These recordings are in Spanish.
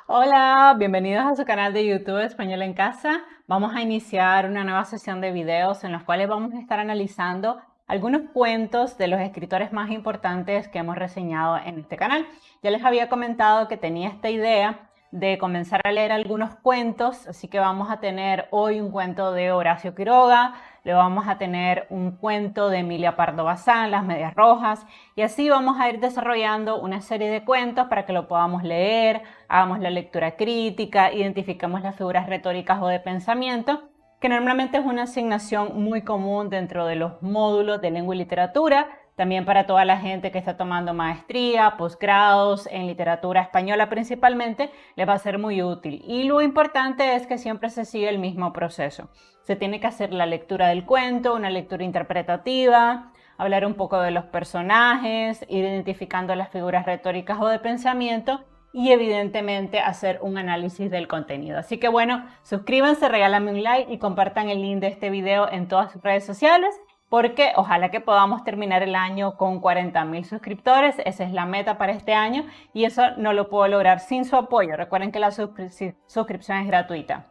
Hola, bienvenidos a su canal de YouTube Español en Casa. Vamos a iniciar una nueva sesión de videos en los cuales vamos a estar analizando algunos cuentos de los escritores más importantes que hemos reseñado en este canal. Ya les había comentado que tenía esta idea de comenzar a leer algunos cuentos, así que vamos a tener hoy un cuento de Horacio Quiroga, luego vamos a tener un cuento de Emilia Pardo Bazán, Las Medias Rojas, y así vamos a ir desarrollando una serie de cuentos para que lo podamos leer, hagamos la lectura crítica, identifiquemos las figuras retóricas o de pensamiento, que normalmente es una asignación muy común dentro de los módulos de lengua y literatura, también para toda la gente que está tomando maestría, posgrados en literatura española principalmente, les va a ser muy útil. Y lo importante es que siempre se sigue el mismo proceso. Se tiene que hacer la lectura del cuento, una lectura interpretativa, hablar un poco de los personajes, ir identificando las figuras retóricas o de pensamiento y evidentemente hacer un análisis del contenido. Así que bueno, suscríbanse, regálenme un like y compartan el link de este video en todas sus redes sociales, porque ojalá que podamos terminar el año con 40.000 suscriptores. Esa es la meta para este año y eso no lo puedo lograr sin su apoyo. Recuerden que la suscripción es gratuita.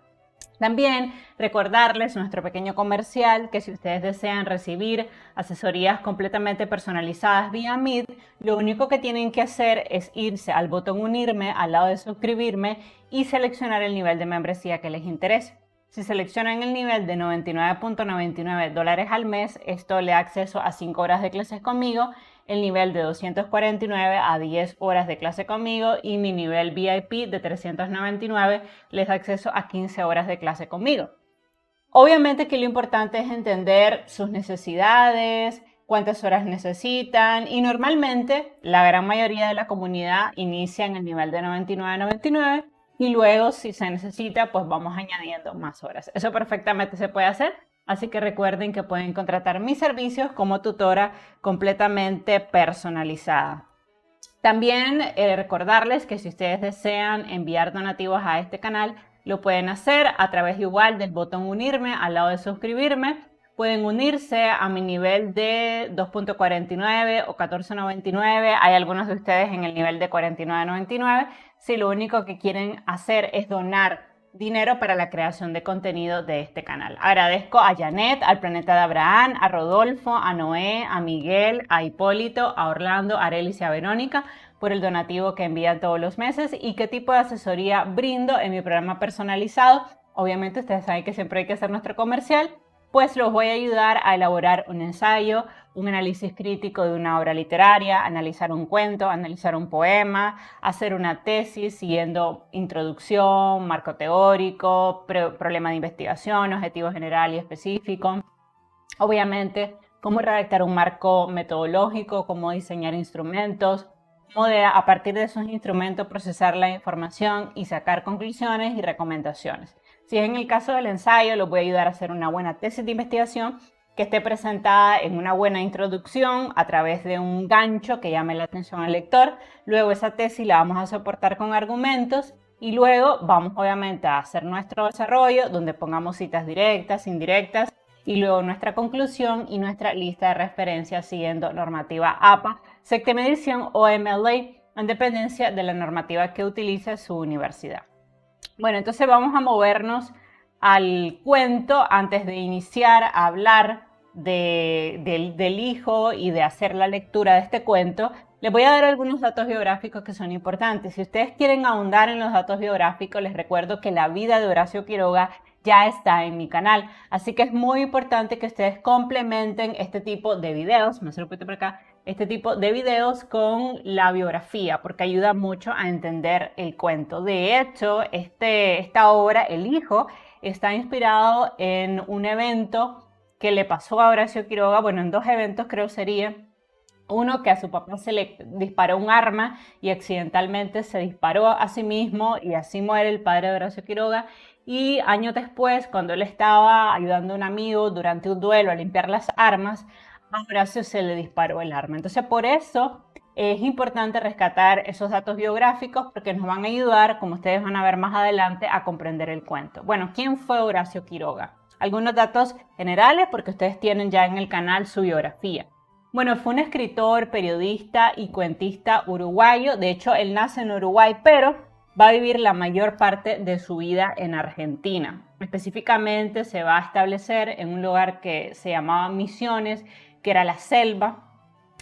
También recordarles nuestro pequeño comercial que si ustedes desean recibir asesorías completamente personalizadas vía Meet, lo único que tienen que hacer es irse al botón unirme al lado de suscribirme y seleccionar el nivel de membresía que les interese. Si seleccionan el nivel de $99.99 al mes, esto le da acceso a 5 horas de clases conmigo, el nivel de 249 a 10 horas de clase conmigo y mi nivel VIP de 399 les da acceso a 15 horas de clase conmigo. Obviamente que lo importante es entender sus necesidades, cuántas horas necesitan y normalmente la gran mayoría de la comunidad inicia en el nivel de 99.99 y luego si se necesita pues vamos añadiendo más horas. Eso perfectamente se puede hacer. Así que recuerden que pueden contratar mis servicios como tutora completamente personalizada. También recordarles que si ustedes desean enviar donativos a este canal, lo pueden hacer a través igual del botón unirme al lado de suscribirme. Pueden unirse a mi nivel de 2.49 o 14.99. Hay algunos de ustedes en el nivel de 49.99. Si lo único que quieren hacer es donar dinero para la creación de contenido de este canal. Agradezco a Janet, al Planeta de Abraham, a Rodolfo, a Noé, a Miguel, a Hipólito, a Orlando, a Arelis y a Verónica por el donativo que envían todos los meses y qué tipo de asesoría brindo en mi programa personalizado. Obviamente ustedes saben que siempre hay que hacer nuestro comercial, pues los voy a ayudar a elaborar un ensayo, un análisis crítico de una obra literaria, analizar un cuento, analizar un poema, hacer una tesis siguiendo introducción, marco teórico, problema de investigación, objetivo general y específico. Obviamente, cómo redactar un marco metodológico, cómo diseñar instrumentos, cómo a partir de esos instrumentos procesar la información y sacar conclusiones y recomendaciones. Si es en el caso del ensayo, los voy a ayudar a hacer una buena tesis de investigación que esté presentada en una buena introducción a través de un gancho que llame la atención al lector. Luego esa tesis la vamos a soportar con argumentos y luego vamos obviamente a hacer nuestro desarrollo donde pongamos citas directas, indirectas y luego nuestra conclusión y nuestra lista de referencias siguiendo normativa APA, séptima edición o MLA, en dependencia de la normativa que utilice su universidad. Bueno, entonces vamos a movernos al cuento antes de iniciar a hablar del hijo y de hacer la lectura de este cuento. Les voy a dar algunos datos biográficos que son importantes. Si ustedes quieren ahondar en los datos biográficos, les recuerdo que la vida de Horacio Quiroga ya está en mi canal. Así que es muy importante que ustedes complementen este tipo de videos, me lo por acá, este tipo de videos con la biografía, porque ayuda mucho a entender el cuento. De hecho, esta obra, El Hijo, está inspirado en un evento que le pasó a Horacio Quiroga, bueno, en dos eventos creo sería. Uno, que a su papá se le disparó un arma y accidentalmente se disparó a sí mismo y así muere el padre de Horacio Quiroga. Y años después, cuando él estaba ayudando a un amigo durante un duelo a limpiar las armas, a Horacio se le disparó el arma. Entonces, por eso es importante rescatar esos datos biográficos porque nos van a ayudar, como ustedes van a ver más adelante, a comprender el cuento. Bueno, ¿quién fue Horacio Quiroga? Algunos datos generales porque ustedes tienen ya en el canal su biografía. Bueno, fue un escritor, periodista y cuentista uruguayo. De hecho, él nace en Uruguay, pero va a vivir la mayor parte de su vida en Argentina. Específicamente se va a establecer en un lugar que se llamaba Misiones, que era la selva,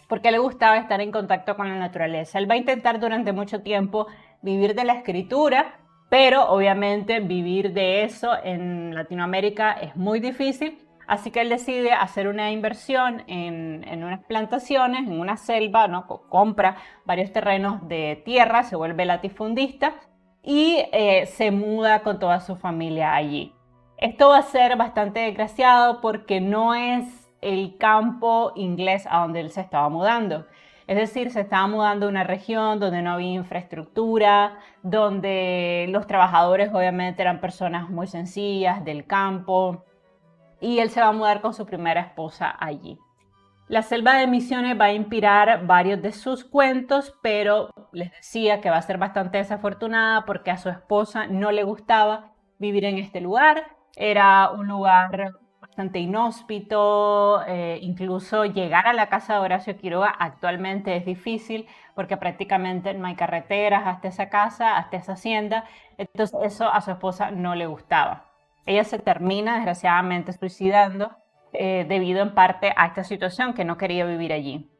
porque le gustaba estar en contacto con la naturaleza. Él va a intentar durante mucho tiempo vivir de la escritura, pero obviamente vivir de eso en Latinoamérica es muy difícil, así que él decide hacer una inversión en unas plantaciones, en una selva, ¿no? Compra varios terrenos de tierra, se vuelve latifundista y se muda con toda su familia allí. Esto va a ser bastante desgraciado porque no es el campo inglés a donde él se estaba mudando. Es decir, se estaba mudando a una región donde no había infraestructura, donde los trabajadores obviamente eran personas muy sencillas del campo, y él se va a mudar con su primera esposa allí. La selva de Misiones va a inspirar varios de sus cuentos, pero les decía que va a ser bastante desafortunada porque a su esposa no le gustaba vivir en este lugar. Era un lugar bastante inhóspito, incluso llegar a la casa de Horacio Quiroga actualmente es difícil porque prácticamente no hay carreteras hasta esa casa, hasta esa hacienda. Entonces eso a su esposa no le gustaba. Ella se termina desgraciadamente suicidando debido en parte a esta situación, que no quería vivir allí.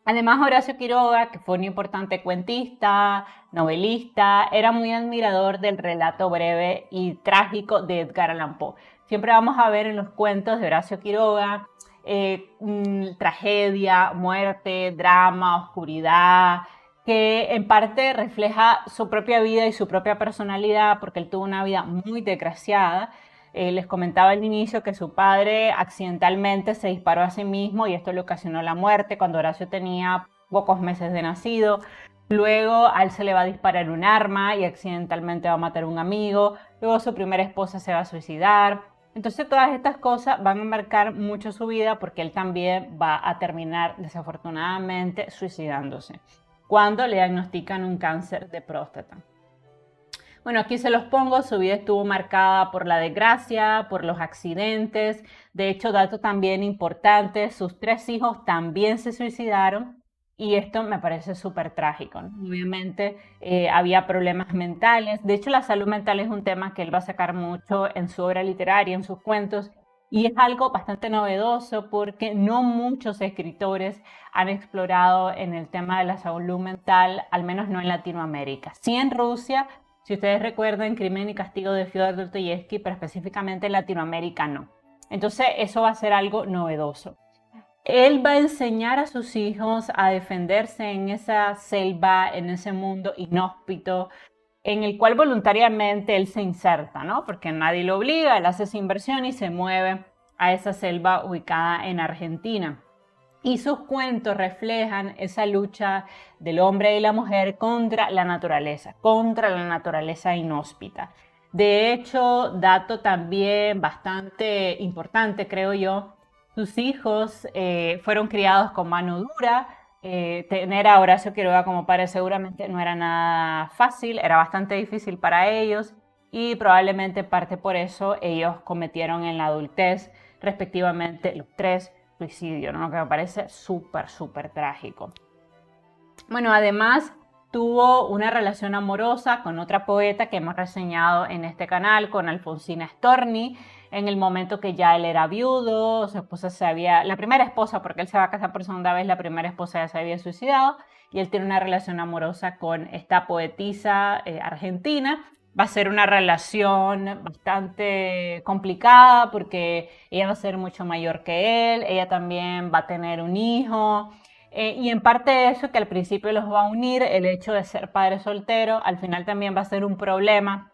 Además, Horacio Quiroga, que fue un importante cuentista, novelista, era muy admirador del relato breve y trágico de Edgar Allan Poe. Siempre vamos a ver en los cuentos de Horacio Quiroga tragedia, muerte, drama, oscuridad, que en parte refleja su propia vida y su propia personalidad, porque él tuvo una vida muy desgraciada. Les comentaba al inicio que su padre accidentalmente se disparó a sí mismo y esto le ocasionó la muerte cuando Horacio tenía pocos meses de nacido. Luego a él se le va a disparar un arma y accidentalmente va a matar a un amigo. Luego su primera esposa se va a suicidar. Entonces todas estas cosas van a marcar mucho su vida porque él también va a terminar desafortunadamente suicidándose cuando le diagnostican un cáncer de próstata. Bueno, aquí se los pongo, su vida estuvo marcada por la desgracia, por los accidentes. De hecho, dato también importante, sus 3 hijos también se suicidaron y esto me parece súper trágico, ¿no? Obviamente había problemas mentales. De hecho, la salud mental es un tema que él va a sacar mucho en su obra literaria, en sus cuentos. Y es algo bastante novedoso porque no muchos escritores han explorado en el tema de la salud mental, al menos no en Latinoamérica. Sí en Rusia, si ustedes recuerdan, Crimen y Castigo de Fyodor Dostoyevsky, pero específicamente en Latinoamérica no. Entonces eso va a ser algo novedoso. Él va a enseñar a sus hijos a defenderse en esa selva, en ese mundo inhóspito, en el cual voluntariamente él se inserta, ¿no? Porque nadie lo obliga, él hace esa inversión y se mueve a esa selva ubicada en Argentina. Y sus cuentos reflejan esa lucha del hombre y la mujer contra la naturaleza inhóspita. De hecho, dato también bastante importante, creo yo, sus hijos fueron criados con mano dura. Tener a Horacio Quiroga como padre seguramente no era nada fácil, era bastante difícil para ellos y probablemente parte por eso ellos cometieron en la adultez respectivamente los 3 suicidios, ¿no? Lo que me parece súper, súper trágico. Bueno, además tuvo una relación amorosa con otra poeta que hemos reseñado en este canal, con Alfonsina Storni, en el momento que ya él era viudo, su esposa la primera esposa, porque él se va a casar por segunda vez, la primera esposa ya se había suicidado, y él tiene una relación amorosa con esta poetisa argentina. Va a ser una relación bastante complicada porque ella va a ser mucho mayor que él, ella también va a tener un hijo. Y en parte de eso que al principio los va a unir, el hecho de ser padre soltero, al final también va a ser un problema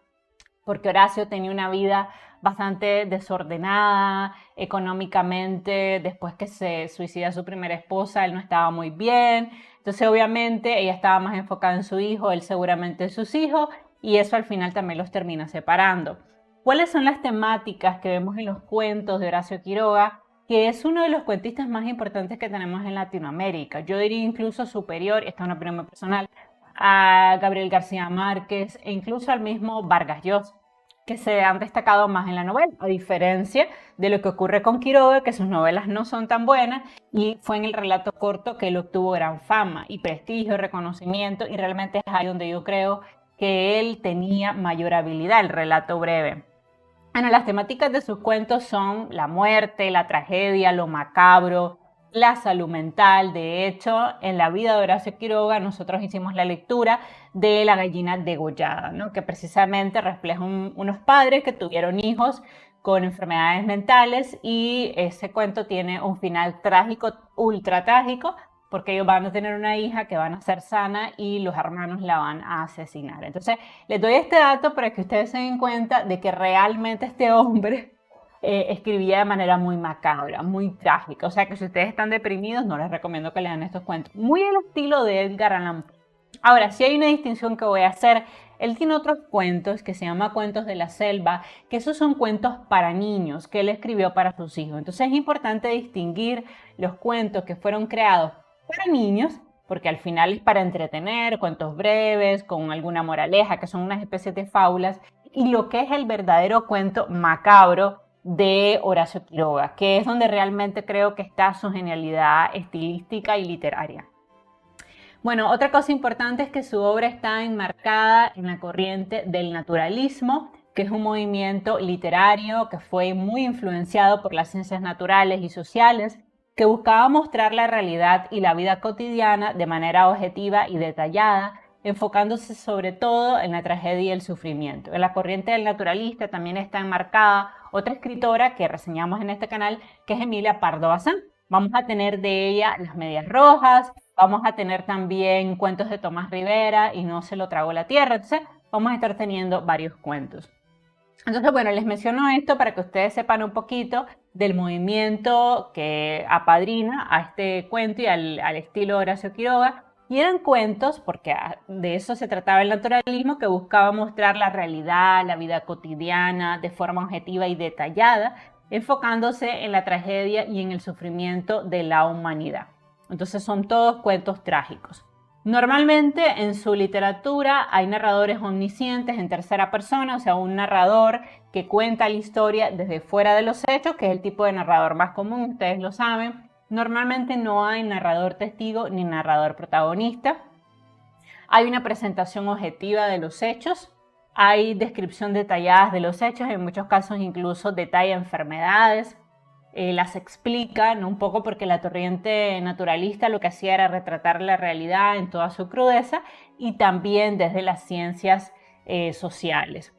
porque Horacio tenía una vida bastante desordenada económicamente, después que se suicida su primera esposa, él no estaba muy bien, entonces obviamente ella estaba más enfocada en su hijo, él seguramente en sus hijos, y eso al final también los termina separando. ¿Cuáles son las temáticas que vemos en los cuentos de Horacio Quiroga? Que es uno de los cuentistas más importantes que tenemos en Latinoamérica. Yo diría incluso superior, esta es una opinión muy personal, a Gabriel García Márquez e incluso al mismo Vargas Llosa. que se han destacado más en la novela, a diferencia de lo que ocurre con Quiroga, que sus novelas no son tan buenas, y fue en el relato corto que él obtuvo gran fama y prestigio, reconocimiento, y realmente es ahí donde yo creo que él tenía mayor habilidad, el relato breve. Bueno, las temáticas de sus cuentos son la muerte, la tragedia, lo macabro, la salud mental. De hecho, en la vida de Horacio Quiroga nosotros hicimos la lectura de La gallina degollada, ¿no? Que precisamente refleja unos padres que tuvieron hijos con enfermedades mentales, y ese cuento tiene un final trágico, ultra trágico, porque ellos van a tener una hija que van a ser sana y los hermanos la van a asesinar. Entonces, les doy este dato para que ustedes se den cuenta de que realmente este hombre escribía de manera muy macabra, muy trágica. O sea que si ustedes están deprimidos, no les recomiendo que lean estos cuentos. Muy el estilo de Edgar Allan Poe. Ahora, si hay una distinción que voy a hacer. Él tiene otros cuentos que se llama Cuentos de la Selva, que esos son cuentos para niños que él escribió para sus hijos. Entonces es importante distinguir los cuentos que fueron creados para niños, porque al final es para entretener, cuentos breves, con alguna moraleja, que son unas especies de fábulas, y lo que es el verdadero cuento macabro de Horacio Quiroga, que es donde realmente creo que está su genialidad estilística y literaria. Bueno, otra cosa importante es que su obra está enmarcada en la corriente del naturalismo, que es un movimiento literario que fue muy influenciado por las ciencias naturales y sociales, que buscaba mostrar la realidad y la vida cotidiana de manera objetiva y detallada, enfocándose sobre todo en la tragedia y el sufrimiento. En la corriente del naturalista también está enmarcada otra escritora que reseñamos en este canal, que es Emilia Pardo Bazán. Vamos a tener de ella Las Medias Rojas, vamos a tener también cuentos de Tomás Rivera y No se lo tragó la tierra. Entonces vamos a estar teniendo varios cuentos. Entonces, bueno, les menciono esto para que ustedes sepan un poquito del movimiento que apadrina a este cuento y al estilo Horacio Quiroga. Y eran cuentos, porque de eso se trataba el naturalismo, que buscaba mostrar la realidad, la vida cotidiana, de forma objetiva y detallada, enfocándose en la tragedia y en el sufrimiento de la humanidad. Entonces son todos cuentos trágicos. Normalmente en su literatura hay narradores omniscientes en tercera persona, o sea, un narrador que cuenta la historia desde fuera de los hechos, que es el tipo de narrador más común, ustedes lo saben. Normalmente no hay narrador testigo ni narrador protagonista. Hay una presentación objetiva de los hechos, hay descripción detallada de los hechos, en muchos casos incluso detalla enfermedades, las explican un poco, porque la corriente naturalista lo que hacía era retratar la realidad en toda su crudeza, y también desde las ciencias sociales.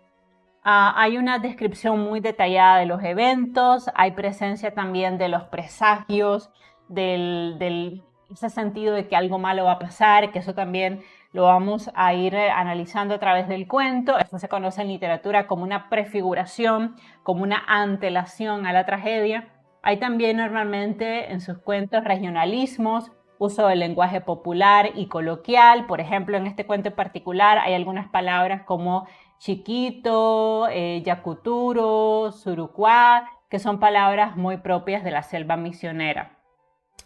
Hay una descripción muy detallada de los eventos, hay presencia también de los presagios, ese sentido de que algo malo va a pasar, que eso también lo vamos a ir analizando a través del cuento. Esto se conoce en literatura como una prefiguración, como una antelación a la tragedia. Hay también normalmente en sus cuentos regionalismos, uso del lenguaje popular y coloquial. Por ejemplo, en este cuento en particular hay algunas palabras como chiquito, yacuturo, surucuá, que son palabras muy propias de la selva misionera.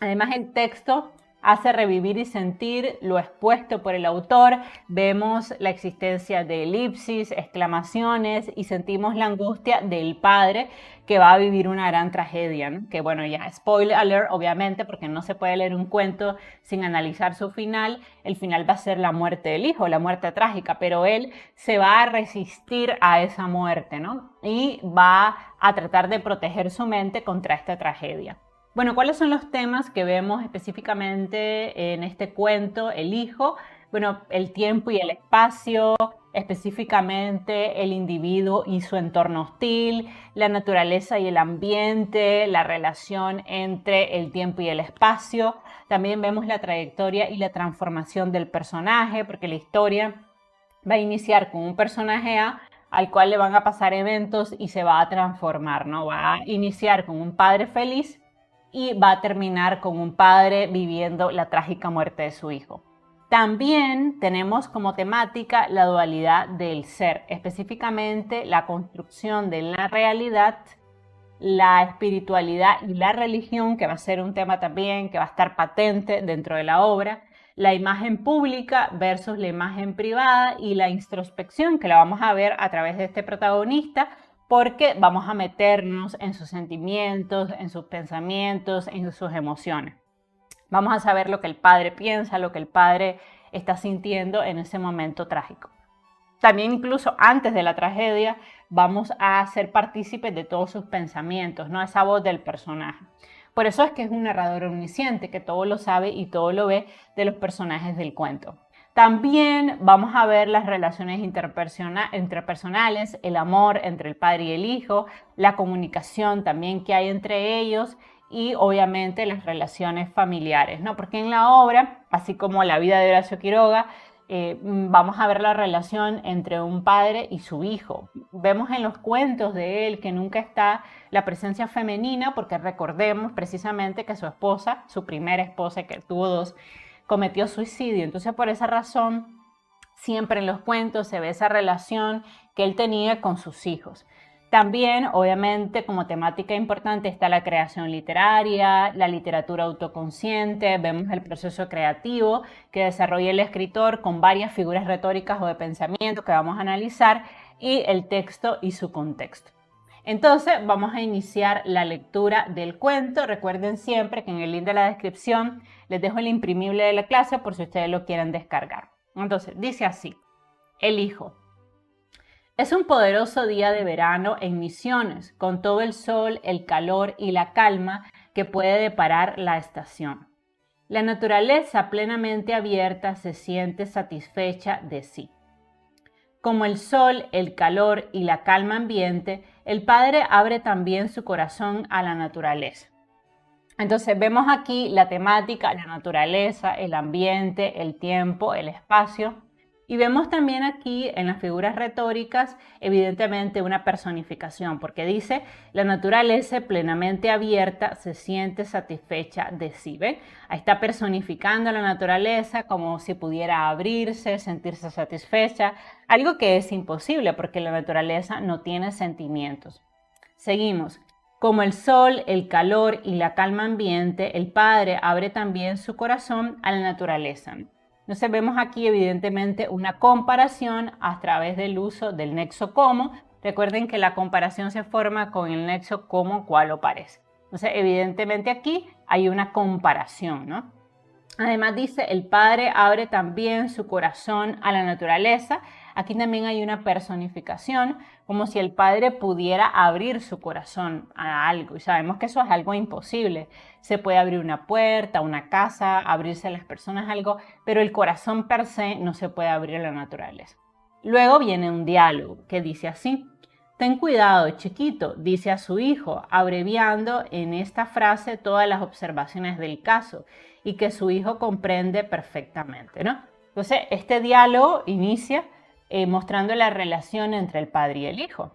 Además, el texto hace revivir y sentir lo expuesto por el autor. Vemos la existencia de elipsis, exclamaciones, y sentimos la angustia del padre que va a vivir una gran tragedia, ¿no? Que bueno, ya spoiler alert, obviamente, porque no se puede leer un cuento sin analizar su final. El final va a ser la muerte del hijo, la muerte trágica, pero él se va a resistir a esa muerte, ¿no? Y va a tratar de proteger su mente contra esta tragedia. Bueno, ¿cuáles son los temas que vemos específicamente en este cuento, El hijo? Bueno, el tiempo y el espacio, específicamente el individuo y su entorno hostil, la naturaleza y el ambiente, la relación entre el tiempo y el espacio. También vemos la trayectoria y la transformación del personaje, porque la historia va a iniciar con un personaje A al cual le van a pasar eventos y se va a transformar, ¿no? Va a iniciar con un padre feliz y va a terminar con un padre viviendo la trágica muerte de su hijo. También tenemos como temática la dualidad del ser, específicamente la construcción de la realidad, la espiritualidad y la religión, que va a ser un tema también que va a estar patente dentro de la obra, la imagen pública versus la imagen privada y la introspección, que la vamos a ver a través de este protagonista, porque vamos a meternos en sus sentimientos, en sus pensamientos, en sus emociones. Vamos a saber lo que el padre piensa, lo que el padre está sintiendo en ese momento trágico. También incluso antes de la tragedia vamos a ser partícipes de todos sus pensamientos, ¿no? Esa voz del personaje. Por eso es que es un narrador omnisciente, que todo lo sabe y todo lo ve de los personajes del cuento. También vamos a ver las relaciones interpersonales, el amor entre el padre y el hijo, la comunicación también que hay entre ellos y obviamente las relaciones familiares, ¿no? Porque en la obra, así como la vida de Horacio Quiroga, vamos a ver la relación entre un padre y su hijo. Vemos en los cuentos de él que nunca está la presencia femenina, porque recordemos precisamente que su esposa, su primera esposa, que tuvo dos, cometió suicidio. Entonces, por esa razón, siempre en los cuentos se ve esa relación que él tenía con sus hijos. También, obviamente, como temática importante está la creación literaria, la literatura autoconsciente, vemos el proceso creativo que desarrolla el escritor con varias figuras retóricas o de pensamiento que vamos a analizar y el texto y su contexto. Entonces, vamos a iniciar la lectura del cuento. Recuerden siempre que en el link de la descripción les dejo el imprimible de la clase por si ustedes lo quieren descargar. Entonces, dice así: El hijo. Es un poderoso día de verano en Misiones, con todo el sol, el calor y la calma que puede deparar la estación. La naturaleza plenamente abierta se siente satisfecha de sí. Como el sol, el calor y la calma ambiente, el padre abre también su corazón a la naturaleza. Entonces vemos aquí la temática, la naturaleza, el ambiente, el tiempo, el espacio. Y vemos también aquí en las figuras retóricas, evidentemente una personificación, porque dice, la naturaleza plenamente abierta se siente satisfecha de sí. ¿Ven? Ahí está personificando a la naturaleza como si pudiera abrirse, sentirse satisfecha, algo que es imposible porque la naturaleza no tiene sentimientos. Seguimos. Como el sol, el calor y la calma ambiente, el padre abre también su corazón a la naturaleza. Entonces vemos aquí evidentemente una comparación a través del uso del nexo como. Recuerden que la comparación se forma con el nexo como cual o parece. Entonces evidentemente aquí hay una comparación, ¿no? Además dice, el padre abre también su corazón a la naturaleza. Aquí también hay una personificación, como si el padre pudiera abrir su corazón a algo. Y sabemos que eso es algo imposible. Se puede abrir una puerta, una casa, abrirse a las personas, algo, pero el corazón per se no se puede abrir a la naturaleza. Luego viene un diálogo que dice así: Ten cuidado, chiquito, dice a su hijo, abreviando en esta frase todas las observaciones del caso y que su hijo comprende perfectamente, ¿no? Entonces, este diálogo inicia mostrando la relación entre el padre y el hijo.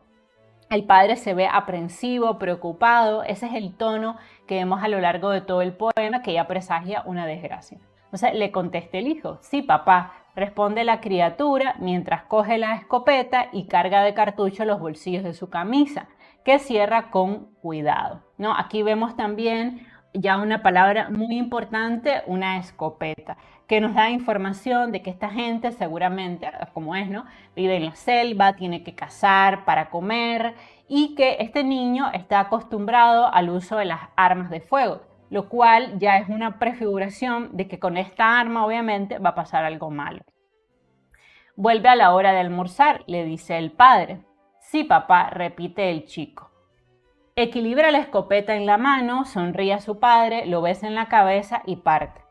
El padre se ve aprensivo, preocupado, ese es el tono que vemos a lo largo de todo el poema, que ya presagia una desgracia. Entonces le contesta el hijo: Sí, papá, responde la criatura mientras coge la escopeta y carga de cartuchos los bolsillos de su camisa, que cierra con cuidado, ¿no? Aquí vemos también ya una palabra muy importante, una escopeta, que nos da información de que esta gente seguramente, como es, ¿no?, vive en la selva, tiene que cazar para comer y que este niño está acostumbrado al uso de las armas de fuego, lo cual ya es una prefiguración de que con esta arma obviamente va a pasar algo malo. Vuelve a la hora de almorzar, le dice el padre. Sí, papá, repite el chico. Equilibra la escopeta en la mano, sonríe a su padre, lo besa en la cabeza y parte.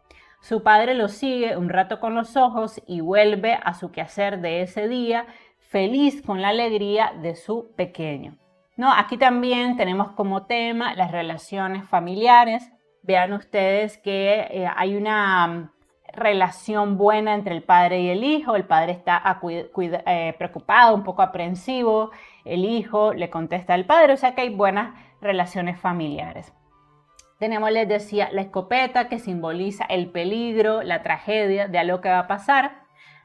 Su padre lo sigue un rato con los ojos y vuelve a su quehacer de ese día, feliz con la alegría de su pequeño. ¿No? Aquí también tenemos como tema las relaciones familiares. Vean ustedes que hay una relación buena entre el padre y el hijo. El padre está preocupado, un poco aprensivo. El hijo le contesta al padre, o sea que hay buenas relaciones familiares. Tenemos, les decía, la escopeta que simboliza el peligro, la tragedia de algo que va a pasar.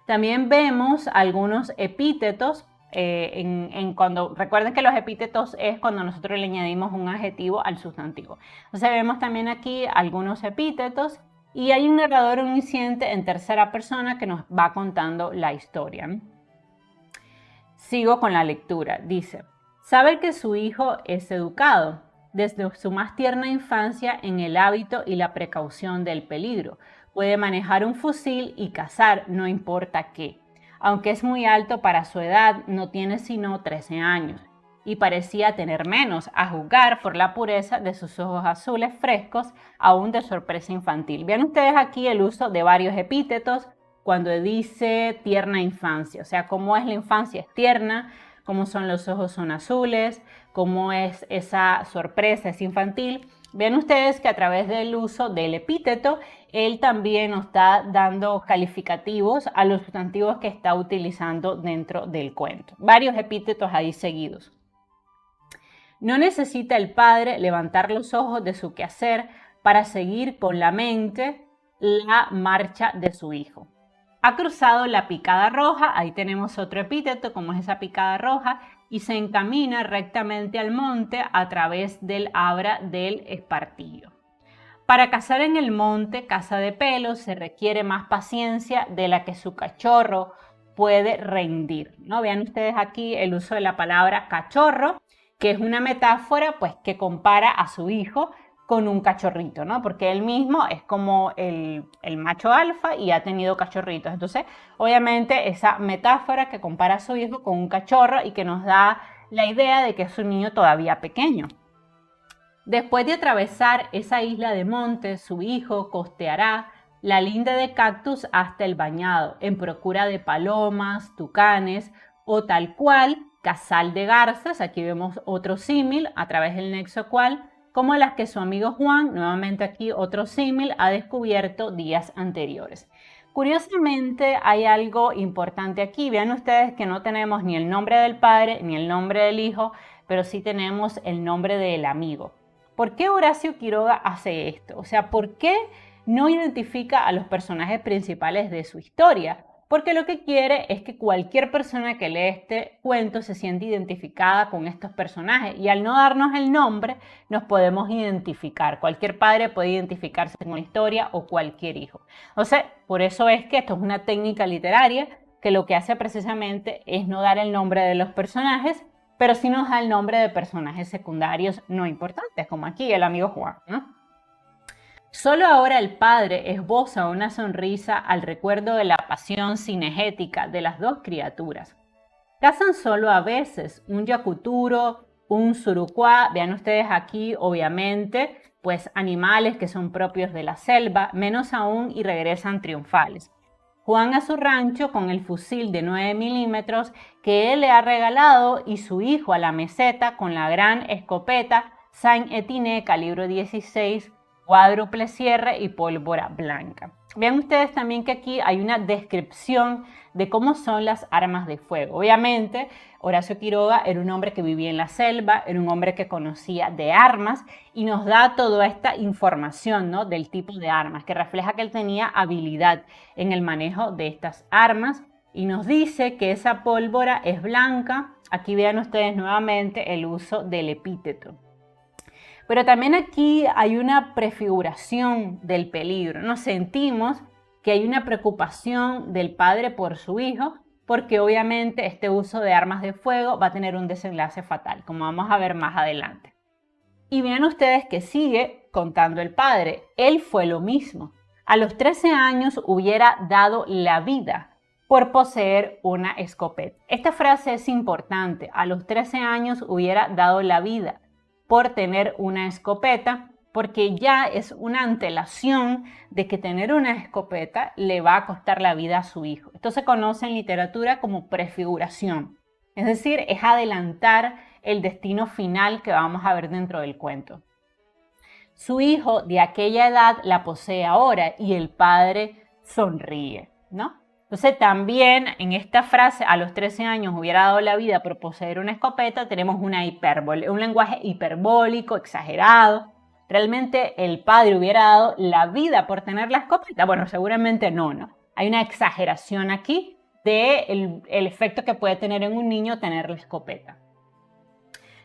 También vemos algunos epítetos. Recuerden que los epítetos es cuando nosotros le añadimos un adjetivo al sustantivo. Entonces vemos también aquí algunos epítetos y hay un narrador omnisciente en tercera persona que nos va contando la historia, ¿no? Sigo con la lectura. Dice, sabe que su hijo es educado desde su más tierna infancia en el hábito y la precaución del peligro. Puede manejar un fusil y cazar, no importa qué. Aunque es muy alto para su edad, no tiene sino 13 años y parecía tener menos, a juzgar por la pureza de sus ojos azules frescos, aún de sorpresa infantil. Vean ustedes aquí el uso de varios epítetos cuando dice tierna infancia, o sea, cómo es la infancia, es tierna, cómo son los ojos, son azules, cómo es esa sorpresa, es infantil. Vean ustedes que a través del uso del epíteto, él también nos está dando calificativos a los sustantivos que está utilizando dentro del cuento. Varios epítetos ahí seguidos. No necesita el padre levantar los ojos de su quehacer para seguir con la mente la marcha de su hijo. Ha cruzado la picada roja, ahí tenemos otro epíteto, como es esa picada roja, y se encamina rectamente al monte a través del abra del espartillo. Para cazar en el monte, caza de pelos, se requiere más paciencia de la que su cachorro puede rendir, ¿no? Vean ustedes aquí el uso de la palabra cachorro, que es una metáfora pues que compara a su hijo con un cachorrito, ¿no? Porque él mismo es como el macho alfa y ha tenido cachorritos. Entonces, obviamente, esa metáfora que compara a su hijo con un cachorro y que nos da la idea de que es un niño todavía pequeño. Después de atravesar esa isla de montes, su hijo costeará la linde de cactus hasta el bañado, en procura de palomas, tucanes o tal cual, casal de garzas. Aquí vemos otro símil a través del nexo cual, como las que su amigo Juan, nuevamente aquí otro símil, ha descubierto días anteriores. Curiosamente hay algo importante aquí. Vean ustedes que no tenemos ni el nombre del padre ni el nombre del hijo, pero sí tenemos el nombre del amigo. ¿Por qué Horacio Quiroga hace esto? O sea, ¿por qué no identifica a los personajes principales de su historia? Porque lo que quiere es que cualquier persona que lee este cuento se siente identificada con estos personajes, y al no darnos el nombre nos podemos identificar. Cualquier padre puede identificarse con la historia o cualquier hijo. O sea, por eso es que esto es una técnica literaria que lo que hace precisamente es no dar el nombre de los personajes, pero sí nos da el nombre de personajes secundarios no importantes, como aquí el amigo Juan, ¿no? Solo ahora el padre esboza una sonrisa al recuerdo de la pasión cinegética de las dos criaturas. Cazan solo a veces un yacuturo, un surucuá. Vean ustedes aquí, obviamente, pues animales que son propios de la selva, menos aún, y regresan triunfales. Juan a su rancho con el fusil de 9 milímetros que él le ha regalado, y su hijo a la meseta con la gran escopeta Saint-Etienne calibre 16, cuádruple cierre y pólvora blanca. Vean ustedes también que aquí hay una descripción de cómo son las armas de fuego. Obviamente, Horacio Quiroga era un hombre que vivía en la selva, era un hombre que conocía de armas y nos da toda esta información, ¿no?, del tipo de armas, que refleja que él tenía habilidad en el manejo de estas armas, y nos dice que esa pólvora es blanca. Aquí vean ustedes nuevamente el uso del epíteto. Pero también aquí hay una prefiguración del peligro. Nos sentimos que hay una preocupación del padre por su hijo, porque obviamente este uso de armas de fuego va a tener un desenlace fatal, como vamos a ver más adelante. Y vean ustedes que sigue contando el padre. Él fue lo mismo. A los 13 años hubiera dado la vida por poseer una escopeta. Esta frase es importante. A los 13 años hubiera dado la vida por tener una escopeta, porque ya es una antelación de que tener una escopeta le va a costar la vida a su hijo. Esto se conoce en literatura como prefiguración, es decir, es adelantar el destino final que vamos a ver dentro del cuento. Su hijo de aquella edad la posee ahora y el padre sonríe, ¿no? Entonces también en esta frase, a los 13 años hubiera dado la vida por poseer una escopeta, tenemos una hipérbole, un lenguaje hiperbólico, exagerado. ¿Realmente el padre hubiera dado la vida por tener la escopeta? Bueno, seguramente no, ¿no? Hay una exageración aquí del efecto que puede tener en un niño tener la escopeta.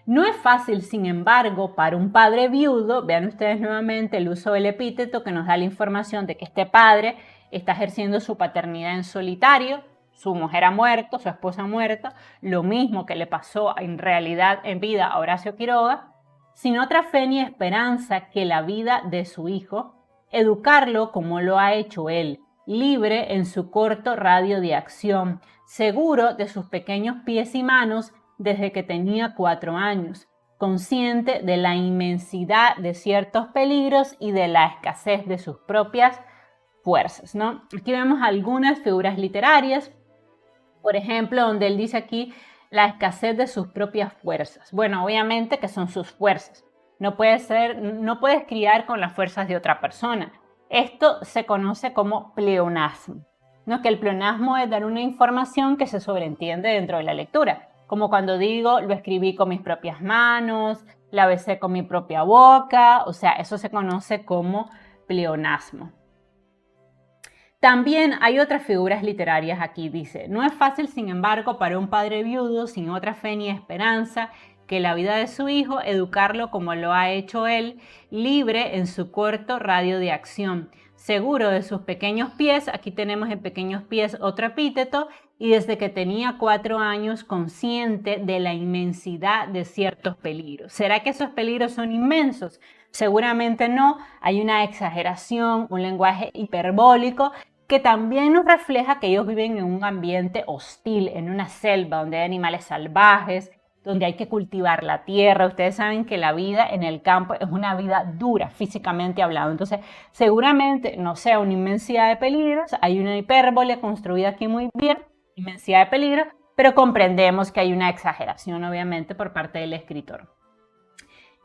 No es fácil, sin embargo, para un padre viudo, vean ustedes nuevamente el uso del epíteto que nos da la información de que este padre está ejerciendo su paternidad en solitario, su mujer ha muerto, su esposa ha muerto, lo mismo que le pasó en realidad en vida a Horacio Quiroga, sin otra fe ni esperanza que la vida de su hijo, educarlo como lo ha hecho él, libre en su corto radio de acción, seguro de sus pequeños pies y manos desde que tenía 4 años, consciente de la inmensidad de ciertos peligros y de la escasez de sus propias fuerzas, ¿no? Aquí vemos algunas figuras literarias, por ejemplo, donde él dice aquí la escasez de sus propias fuerzas. Bueno, obviamente que son sus fuerzas. No puedes criar con las fuerzas de otra persona. Esto se conoce como pleonasmo, ¿no? Que el pleonasmo es dar una información que se sobreentiende dentro de la lectura. Como cuando digo, lo escribí con mis propias manos, la besé con mi propia boca, o sea, eso se conoce como pleonasmo. También hay otras figuras literarias aquí, dice, no es fácil, sin embargo, para un padre viudo, sin otra fe ni esperanza, que la vida de su hijo, educarlo como lo ha hecho él, libre en su corto radio de acción, seguro de sus pequeños pies, aquí tenemos en pequeños pies otro epíteto, y desde que tenía 4 años consciente de la inmensidad de ciertos peligros. ¿Será que esos peligros son inmensos? Seguramente no, hay una exageración, un lenguaje hiperbólico, que también nos refleja que ellos viven en un ambiente hostil, en una selva donde hay animales salvajes, donde hay que cultivar la tierra. Ustedes saben que la vida en el campo es una vida dura, físicamente hablando. Entonces, seguramente no sea una inmensidad de peligros, hay una hipérbole construida aquí muy bien, inmensidad de peligros, pero comprendemos que hay una exageración, obviamente, por parte del escritor.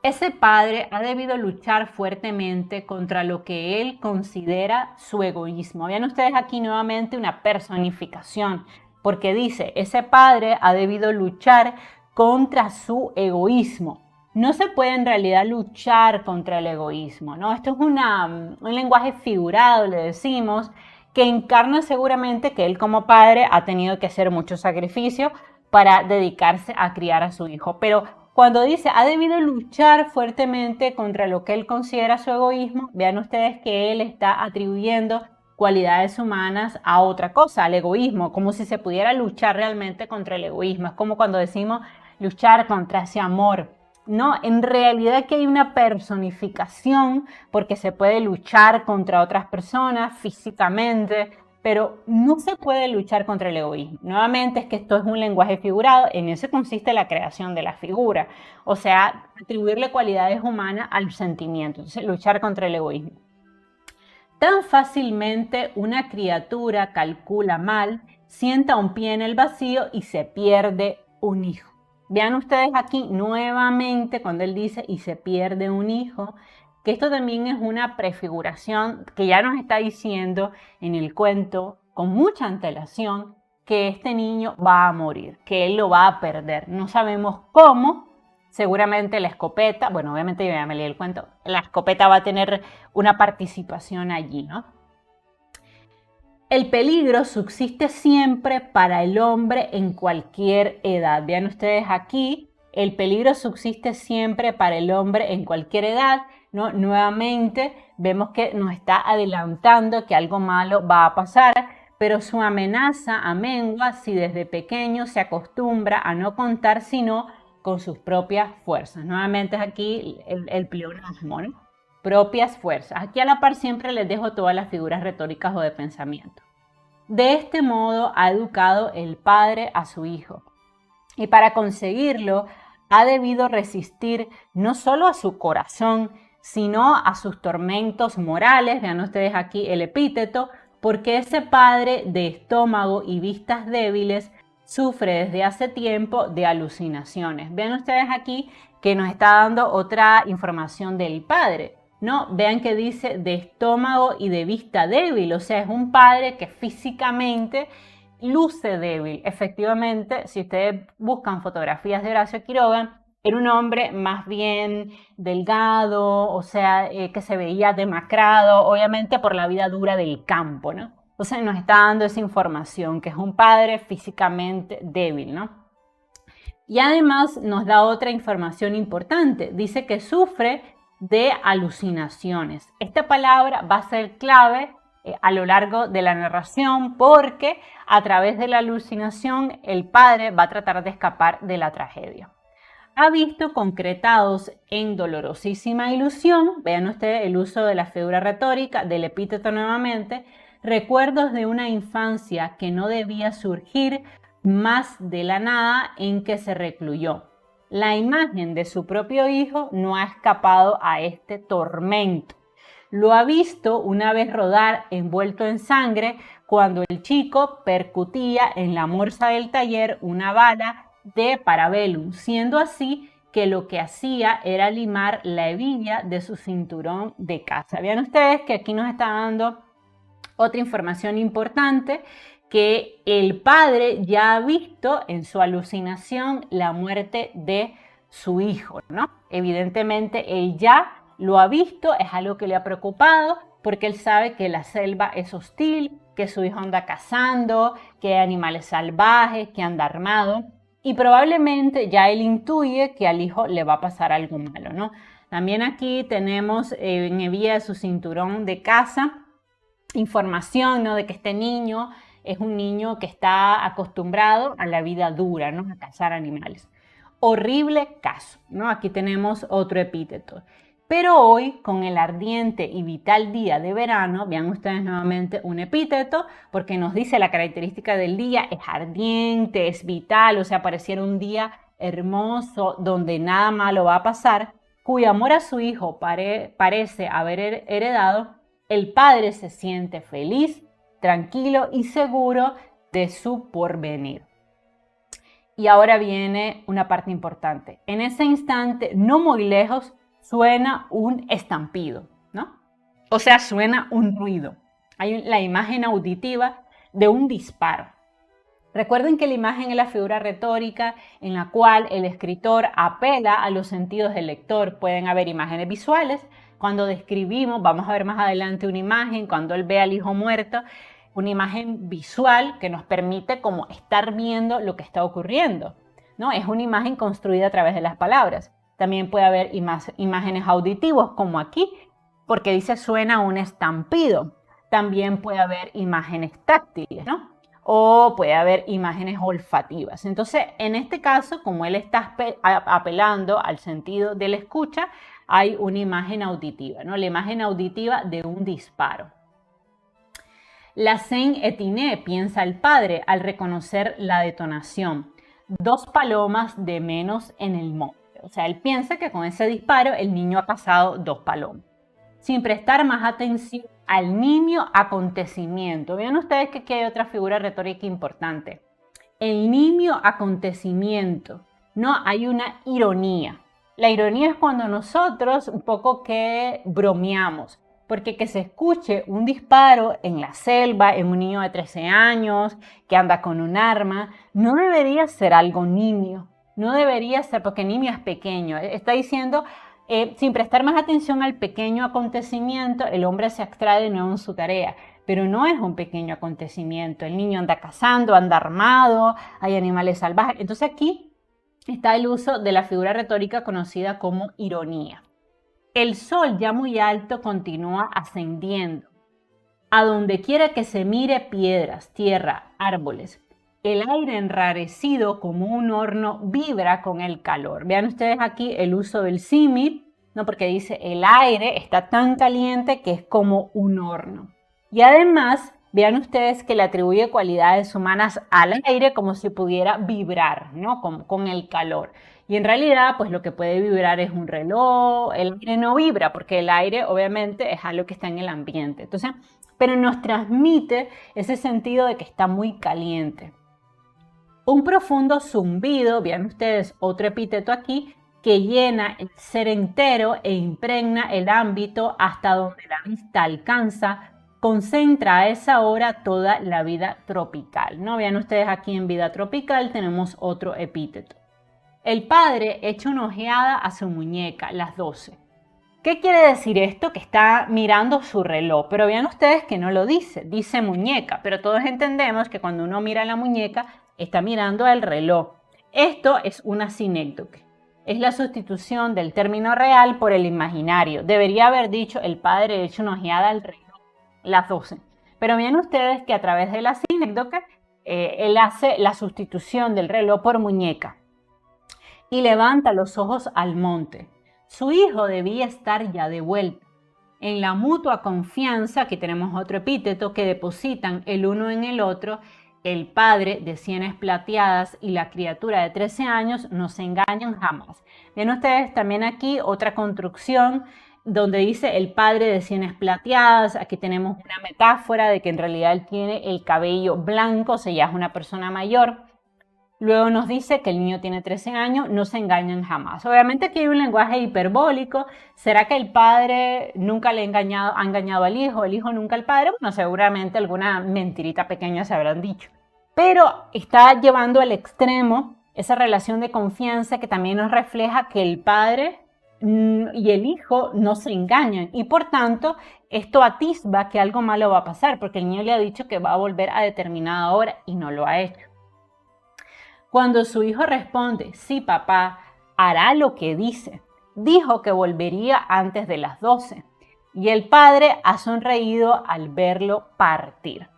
Ese padre ha debido luchar fuertemente contra lo que él considera su egoísmo. Vean ustedes aquí nuevamente una personificación, porque dice, ese padre ha debido luchar contra su egoísmo. No se puede en realidad luchar contra el egoísmo, ¿no? Esto es un lenguaje figurado, le decimos, que encarna seguramente que él como padre ha tenido que hacer mucho sacrificio para dedicarse a criar a su hijo, pero cuando dice ha debido luchar fuertemente contra lo que él considera su egoísmo, vean ustedes que él está atribuyendo cualidades humanas a otra cosa, al egoísmo, como si se pudiera luchar realmente contra el egoísmo. Es como cuando decimos luchar contra ese amor. No, en realidad que hay una personificación porque se puede luchar contra otras personas físicamente, pero no se puede luchar contra el egoísmo. Nuevamente es que esto es un lenguaje figurado, en eso consiste la creación de la figura, o sea, atribuirle cualidades humanas al sentimiento, entonces luchar contra el egoísmo. Tan fácilmente una criatura calcula mal, sienta un pie en el vacío y se pierde un hijo. Vean ustedes aquí nuevamente cuando él dice y se pierde un hijo, que esto también es una prefiguración que ya nos está diciendo en el cuento con mucha antelación que este niño va a morir, que él lo va a perder. No sabemos cómo, seguramente la escopeta, bueno, obviamente yo ya me leí el cuento, la escopeta va a tener una participación allí, ¿no? El peligro subsiste siempre para el hombre en cualquier edad. Vean ustedes aquí, el peligro subsiste siempre para el hombre en cualquier edad, ¿no? Nuevamente vemos que nos está adelantando que algo malo va a pasar, pero su amenaza amengua si desde pequeño se acostumbra a no contar sino con sus propias fuerzas. Nuevamente es aquí el pleonasmo, ¿no? Propias fuerzas. Aquí a la par siempre les dejo todas las figuras retóricas o de pensamiento. De este modo ha educado el padre a su hijo. Y para conseguirlo ha debido resistir no solo a su corazón, sino a sus tormentos morales. Vean ustedes aquí el epíteto, porque ese padre de estómago y vistas débiles sufre desde hace tiempo de alucinaciones. Vean ustedes aquí que nos está dando otra información del padre, ¿no? Vean que dice de estómago y de vista débil, o sea, es un padre que físicamente luce débil. Efectivamente, si ustedes buscan fotografías de Horacio Quiroga, era un hombre más bien delgado, o sea, que se veía demacrado, obviamente por la vida dura del campo, ¿no? Entonces nos está dando esa información, que es un padre físicamente débil, ¿no? Y además nos da otra información importante. Dice que sufre de alucinaciones. Esta palabra va a ser clave a lo largo de la narración porque a través de la alucinación el padre va a tratar de escapar de la tragedia. Ha visto concretados en dolorosísima ilusión, vean ustedes el uso de la figura retórica, del epíteto nuevamente, recuerdos de una infancia que no debía surgir más de la nada en que se recluyó. La imagen de su propio hijo no ha escapado a este tormento. Lo ha visto una vez rodar envuelto en sangre cuando el chico percutía en la morsa del taller una bala de Parabellum, siendo así que lo que hacía era limar la hebilla de su cinturón de caza. Vean ustedes que aquí nos está dando otra información importante, que el padre ya ha visto en su alucinación la muerte de su hijo, ¿no? Evidentemente él ya lo ha visto, es algo que le ha preocupado porque él sabe que la selva es hostil, que su hijo anda cazando, que hay animales salvajes, que anda armado y probablemente ya él intuye que al hijo le va a pasar algo malo, ¿no? También aquí tenemos en hebilla de su cinturón de caza información, ¿no? De que este niño es un niño que está acostumbrado a la vida dura, ¿no? A cazar animales. Horrible caso, ¿no? Aquí tenemos otro epíteto. Pero hoy, con el ardiente y vital día de verano, vean ustedes nuevamente un epíteto, porque nos dice la característica del día, es ardiente, es vital, o sea, pareciera un día hermoso donde nada malo va a pasar, cuyo amor a su hijo parece haber heredado. El padre se siente feliz, tranquilo y seguro de su porvenir. Y ahora viene una parte importante. En ese instante, no muy lejos, suena un estampido, ¿no? O sea, suena un ruido. Hay la imagen auditiva de un disparo. Recuerden que la imagen es la figura retórica en la cual el escritor apela a los sentidos del lector. Pueden haber imágenes visuales. Cuando describimos, vamos a ver más adelante una imagen, cuando él ve al hijo muerto, una imagen visual que nos permite como estar viendo lo que está ocurriendo, ¿no? Es una imagen construida a través de las palabras. También puede haber imágenes auditivas, como aquí, porque dice suena un estampido. También puede haber imágenes táctiles, ¿no? O puede haber imágenes olfativas. Entonces, en este caso, como él está apelando al sentido de la escucha, hay una imagen auditiva, ¿no? La imagen auditiva de un disparo. La scène est innée, piensa el padre al reconocer la detonación. 2 palomas de menos en el monte. O sea, él piensa que con ese disparo el niño ha cazado 2 palomas. Sin prestar más atención al nimio acontecimiento. Vean ustedes que aquí hay otra figura retórica importante. El nimio acontecimiento. No, hay una ironía. La ironía es cuando nosotros un poco que bromeamos, porque que se escuche un disparo en la selva, en un niño de 13 años que anda con un arma, no debería ser algo nimio, no debería ser, porque nimio es pequeño, está diciendo, sin prestar más atención al pequeño acontecimiento, el hombre se abstrae de nuevo en su tarea. Pero no es un pequeño acontecimiento, el niño anda cazando, anda armado, hay animales salvajes. Entonces aquí está el uso de la figura retórica conocida como ironía. El sol ya muy alto continúa ascendiendo. A donde quiera que se mire, piedras, tierra, árboles. El aire enrarecido como un horno vibra con el calor. Vean ustedes aquí el uso del símil, ¿no? Porque dice el aire está tan caliente que es como un horno. Y además, vean ustedes que le atribuye cualidades humanas al aire como si pudiera vibrar, ¿no? Con el calor. Y en realidad, pues lo que puede vibrar es un reloj, el aire no vibra porque el aire obviamente es algo que está en el ambiente. Entonces, pero nos transmite ese sentido de que está muy caliente. Un profundo zumbido, vean ustedes otro epíteto aquí, que llena el ser entero e impregna el ámbito hasta donde la vista alcanza, concentra a esa hora toda la vida tropical, ¿no? Vean ustedes aquí en vida tropical tenemos otro epíteto. El padre echa una ojeada a su muñeca, las 12. ¿Qué quiere decir esto? Que está mirando su reloj, pero vean ustedes que no lo dice, dice muñeca, pero todos entendemos que cuando uno mira la muñeca está mirando el reloj. Esto es una sinécdoque. Es la sustitución del término real por el imaginario. Debería haber dicho el padre le echa una ojeada al reloj, las 12. Pero miren ustedes que a través de la sinécdoque, él hace la sustitución del reloj por muñeca y levanta los ojos al monte. Su hijo debía estar ya de vuelta. En la mutua confianza, aquí tenemos otro epíteto, que depositan el uno en el otro, el padre de sienes plateadas y la criatura de 13 años no se engañan jamás. Ven ustedes también aquí otra construcción donde dice el padre de sienes plateadas. Aquí tenemos una metáfora de que en realidad él tiene el cabello blanco, o sea, ya es una persona mayor. Luego nos dice que el niño tiene 13 años, no se engañan jamás. Obviamente aquí hay un lenguaje hiperbólico. ¿Será que el padre nunca ha engañado al hijo, el hijo nunca al padre? Bueno, seguramente alguna mentirita pequeña se habrán dicho. Pero está llevando al extremo esa relación de confianza que también nos refleja que el padre y el hijo no se engañan. Y por tanto, esto atisba que algo malo va a pasar, porque el niño le ha dicho que va a volver a determinada hora y no lo ha hecho. Cuando su hijo responde, sí papá, hará lo que dice, dijo que volvería antes de las 12 y el padre ha sonreído al verlo partir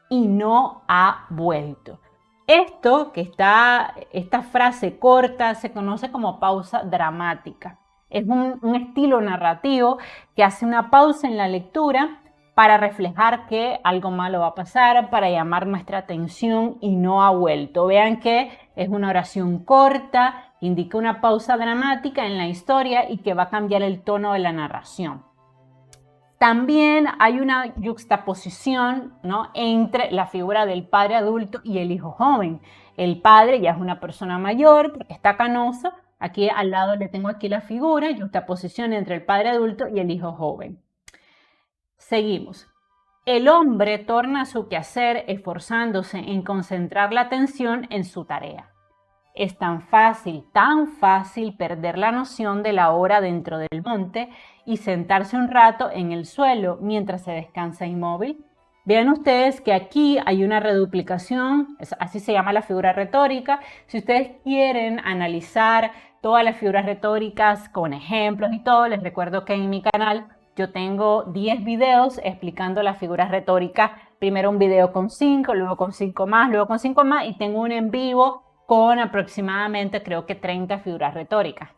y no ha vuelto. Esta frase corta se conoce como pausa dramática. Es un estilo narrativo que hace una pausa en la lectura para reflejar que algo malo va a pasar, para llamar nuestra atención y no ha vuelto. Vean que es una oración corta, indica una pausa dramática en la historia y que va a cambiar el tono de la narración. También hay una yuxtaposición, ¿no?, entre la figura del padre adulto y el hijo joven. El padre ya es una persona mayor porque está canoso. Aquí al lado le tengo aquí la figura, yuxtaposición entre el padre adulto y el hijo joven. Seguimos. El hombre torna a su quehacer esforzándose en concentrar la atención en su tarea. Es tan fácil perder la noción de la hora dentro del monte y sentarse un rato en el suelo mientras se descansa inmóvil. Vean ustedes que aquí hay una reduplicación, así se llama la figura retórica. Si ustedes quieren analizar todas las figuras retóricas con ejemplos y todo, les recuerdo que en mi canal yo tengo 10 videos explicando las figuras retóricas. Primero un video con 5, luego con 5 más, luego con 5 más y tengo un en vivo con aproximadamente creo que 30 figuras retóricas.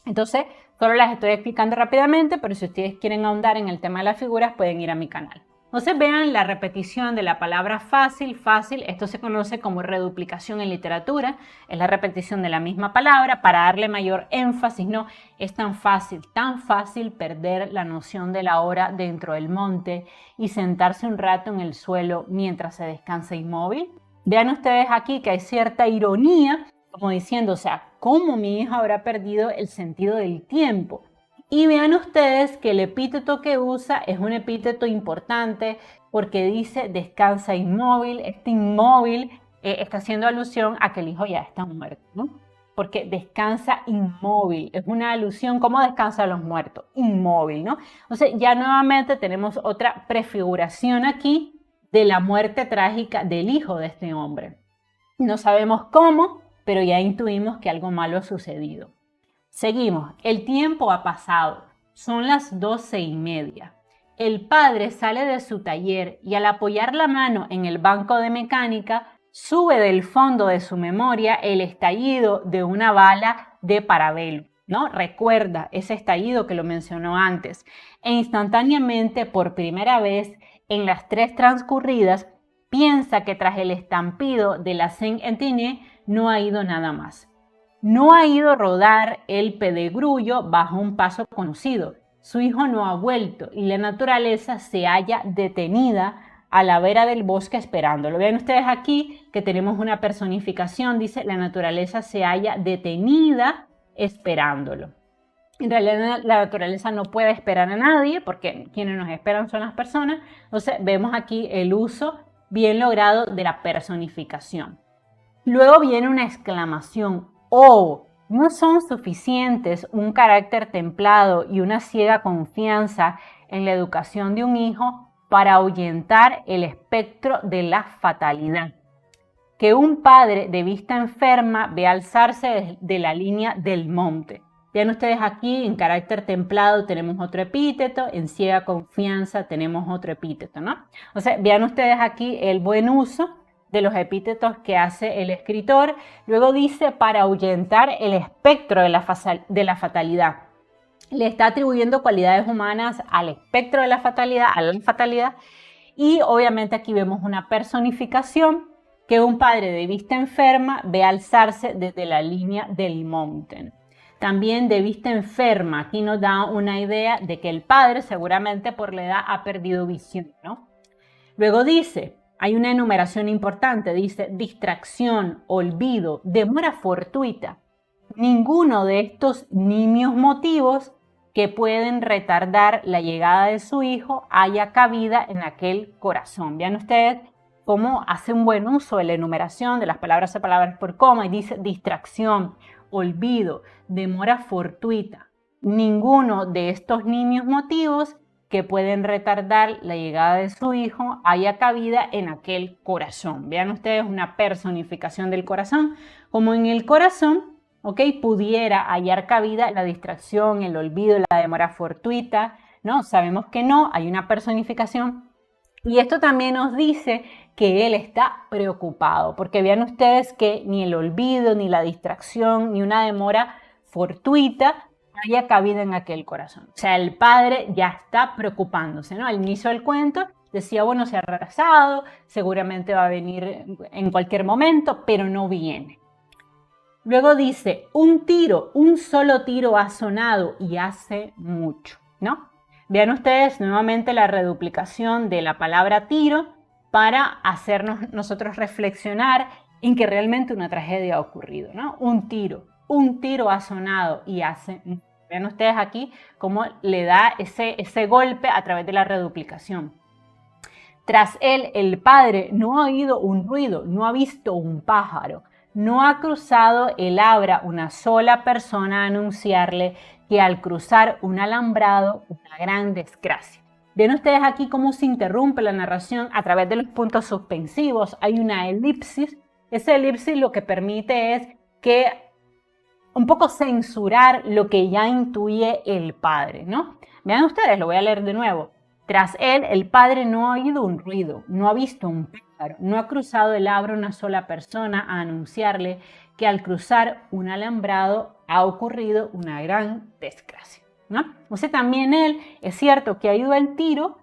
Entonces, solo las estoy explicando rápidamente, pero si ustedes quieren ahondar en el tema de las figuras, pueden ir a mi canal. Entonces, vean la repetición de la palabra fácil, fácil. Esto se conoce como reduplicación en literatura. Es la repetición de la misma palabra para darle mayor énfasis, ¿no? Es tan fácil perder la noción de la hora dentro del monte y sentarse un rato en el suelo mientras se descansa inmóvil. Vean ustedes aquí que hay cierta ironía, como diciendo, o sea, ¿cómo mi hija habrá perdido el sentido del tiempo? Y vean ustedes que el epíteto que usa es un epíteto importante porque dice descansa inmóvil. Este inmóvil está haciendo alusión a que el hijo ya está muerto, ¿no? Porque descansa inmóvil, es una alusión, ¿cómo descansan los muertos? Inmóvil, ¿no? Entonces ya nuevamente tenemos otra prefiguración aquí de la muerte trágica del hijo de este hombre. No sabemos cómo, pero ya intuimos que algo malo ha sucedido. Seguimos. El tiempo ha pasado. Son las 12:30. El padre sale de su taller y al apoyar la mano en el banco de mecánica, sube del fondo de su memoria el estallido de una bala de Parabellum, ¿no? Recuerda ese estallido que lo mencionó antes. E instantáneamente, por primera vez en las 3 transcurridas, piensa que tras el estampido de la Saint-Etienne no ha ido nada más. No ha ido rodar el pedregullo bajo un paso conocido. Su hijo no ha vuelto y la naturaleza se halla detenida a la vera del bosque esperándolo. Vean ustedes aquí que tenemos una personificación, dice la naturaleza se halla detenida esperándolo. En realidad la naturaleza no puede esperar a nadie porque quienes nos esperan son las personas. Entonces vemos aquí el uso bien logrado de la personificación. Luego viene una exclamación. ¡Oh! No son suficientes un carácter templado y una ciega confianza en la educación de un hijo para ahuyentar el espectro de la fatalidad. que un padre de vista enferma ve alzarse de la línea del monte. Vean ustedes aquí, en carácter templado tenemos otro epíteto, en ciega confianza tenemos otro epíteto, ¿no? O sea, vean ustedes aquí el buen uso de los epítetos que hace el escritor. Luego dice, para ahuyentar el espectro de la fatalidad. Le está atribuyendo cualidades humanas al espectro de la fatalidad, y obviamente aquí vemos una personificación que un padre de vista enferma ve alzarse desde la línea del monte. También de vista enferma, aquí nos da una idea de que el padre seguramente por la edad ha perdido visión, ¿no? Luego dice, hay una enumeración importante, dice distracción, olvido, demora fortuita. Ninguno de estos nimios motivos que pueden retardar la llegada de su hijo haya cabida en aquel corazón. Vean ustedes cómo hace un buen uso de la enumeración de las palabras por coma y dice distracción, olvido, demora fortuita. Ninguno de estos nimios motivos que pueden retardar la llegada de su hijo haya cabida en aquel corazón. Vean ustedes una personificación del corazón, como en el corazón, ¿ok? Pudiera hallar cabida la distracción, el olvido, la demora fortuita, ¿no? Sabemos que no, hay una personificación. Y esto también nos dice que él está preocupado, porque vean ustedes que ni el olvido, ni la distracción, ni una demora fortuita haya cabida en aquel corazón. O sea, el padre ya está preocupándose, ¿no? Al inicio del cuento decía, bueno, se ha retrasado, seguramente va a venir en cualquier momento, pero no viene. Luego dice, un solo tiro ha sonado y hace mucho, ¿no? Vean ustedes nuevamente la reduplicación de la palabra tiro para hacernos nosotros reflexionar en que realmente una tragedia ha ocurrido, ¿no? Un tiro ha sonado y hace mucho. Vean ustedes aquí cómo le da ese golpe a través de la reduplicación. Tras él, el padre no ha oído un ruido, no ha visto un pájaro, no ha cruzado el abra una sola persona a anunciarle que al cruzar un alambrado, una gran desgracia. Ven ustedes aquí cómo se interrumpe la narración a través de los puntos suspensivos. Hay una elipsis. Esa elipsis lo que permite es que un poco censurar lo que ya intuye el padre, ¿no? Vean ustedes, lo voy a leer de nuevo. Tras él, el padre no ha oído un ruido, no ha visto un pájaro, no ha cruzado el abra una sola persona a anunciarle que al cruzar un alambrado ha ocurrido una gran desgracia, ¿no? O sea, también él, es cierto que ha ido al tiro.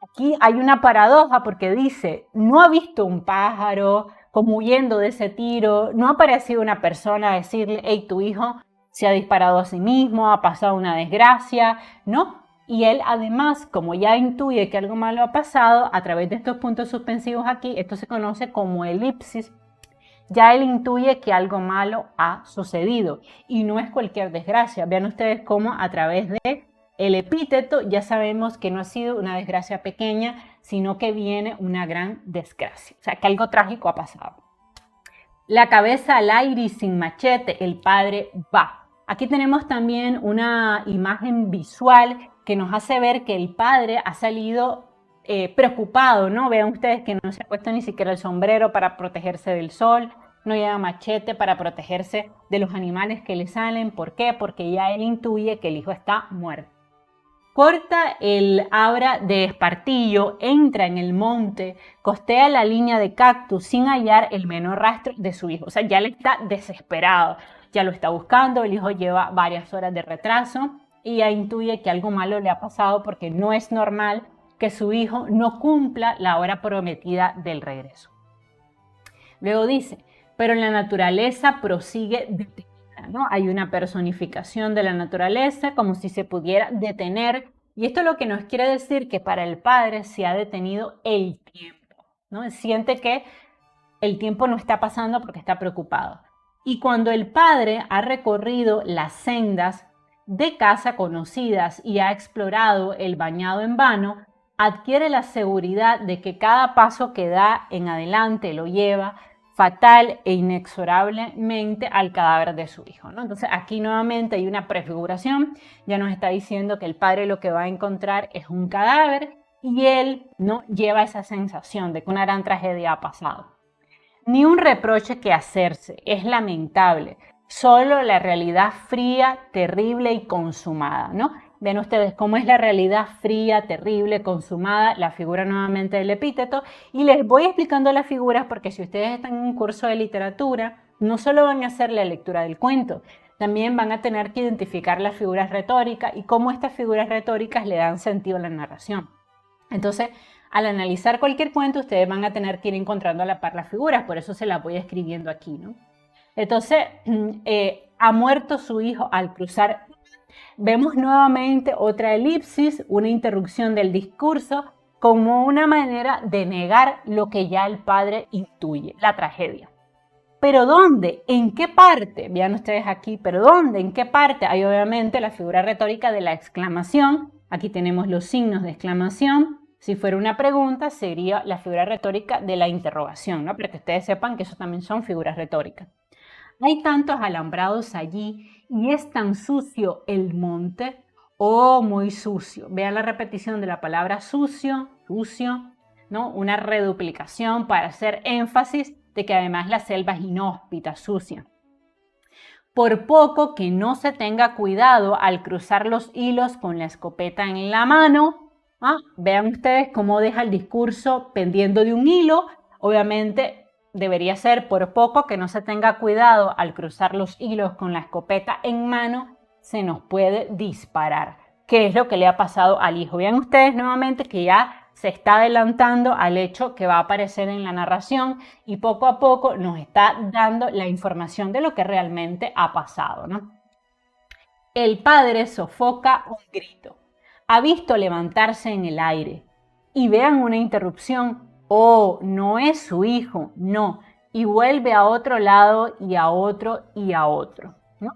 Aquí hay una paradoja porque dice, no ha visto un pájaro como huyendo de ese tiro, no ha aparecido una persona a decirle, hey, tu hijo se ha disparado a sí mismo, ha pasado una desgracia, ¿no? Y él además, como ya intuye que algo malo ha pasado, a través de estos puntos suspensivos aquí, esto se conoce como elipsis, ya él intuye que algo malo ha sucedido y no es cualquier desgracia. Vean ustedes cómo a través de el epíteto ya sabemos que no ha sido una desgracia pequeña, sino que viene una gran desgracia. O sea, que algo trágico ha pasado. La cabeza al aire y sin machete, el padre va. Aquí tenemos también una imagen visual que nos hace ver que el padre ha salido preocupado, ¿no? Vean ustedes que no se ha puesto ni siquiera el sombrero para protegerse del sol, no lleva machete para protegerse de los animales que le salen. ¿Por qué? Porque ya él intuye que el hijo está muerto. Corta el abra de espartillo, entra en el monte, costea la línea de cactus sin hallar el menor rastro de su hijo. O sea, ya le está desesperado, ya lo está buscando, el hijo lleva varias horas de retraso y ya intuye que algo malo le ha pasado porque no es normal que su hijo no cumpla la hora prometida del regreso. Luego dice, pero la naturaleza prosigue detenida, ¿no? Hay una personificación de la naturaleza como si se pudiera detener, y esto lo que nos quiere decir que para el padre se ha detenido el tiempo, ¿no? Siente que el tiempo no está pasando porque está preocupado. Y cuando el padre ha recorrido las sendas de casa conocidas y ha explorado el bañado en vano, adquiere la seguridad de que cada paso que da en adelante lo lleva fatal e inexorablemente al cadáver de su hijo, ¿no? Entonces aquí nuevamente hay una prefiguración, ya nos está diciendo que el padre lo que va a encontrar es un cadáver y él no lleva esa sensación de que una gran tragedia ha pasado. Ni un reproche que hacerse, es lamentable. Solo la realidad fría, terrible y consumada, ¿no? Ven ustedes cómo es la realidad fría, terrible, consumada, la figura nuevamente del epíteto. Y les voy explicando las figuras porque si ustedes están en un curso de literatura, no solo van a hacer la lectura del cuento, también van a tener que identificar las figuras retóricas y cómo estas figuras retóricas le dan sentido a la narración. Entonces, al analizar cualquier cuento, ustedes van a tener que ir encontrando a la par las figuras, por eso se las voy escribiendo aquí, ¿no? Entonces, ha muerto su hijo al cruzar. Vemos nuevamente otra elipsis, una interrupción del discurso, como una manera de negar lo que ya el padre intuye, la tragedia. ¿Pero dónde? ¿En qué parte? Vean ustedes aquí, ¿pero dónde? ¿En qué parte? Hay obviamente la figura retórica de la exclamación. Aquí tenemos los signos de exclamación. Si fuera una pregunta, sería la figura retórica de la interrogación, ¿no? Para que ustedes sepan que eso también son figuras retóricas. Hay tantos alambrados allí y es tan sucio el monte. Oh, muy sucio. Vean la repetición de la palabra sucio, sucio, ¿no? Una reduplicación para hacer énfasis de que además la selva es inhóspita, sucia. Por poco que no se tenga cuidado al cruzar los hilos con la escopeta en la mano. Vean ustedes cómo deja el discurso pendiendo de un hilo. Obviamente debería ser por poco que no se tenga cuidado al cruzar los hilos con la escopeta en mano, se nos puede disparar. ¿Qué es lo que le ha pasado al hijo? Vean ustedes nuevamente que ya se está adelantando al hecho que va a aparecer en la narración y poco a poco nos está dando la información de lo que realmente ha pasado, ¿no? El padre sofoca un grito. Ha visto levantarse en el aire. Y vean una interrupción. Oh, no es su hijo, no. Y vuelve a otro lado y a otro y a otro, ¿no?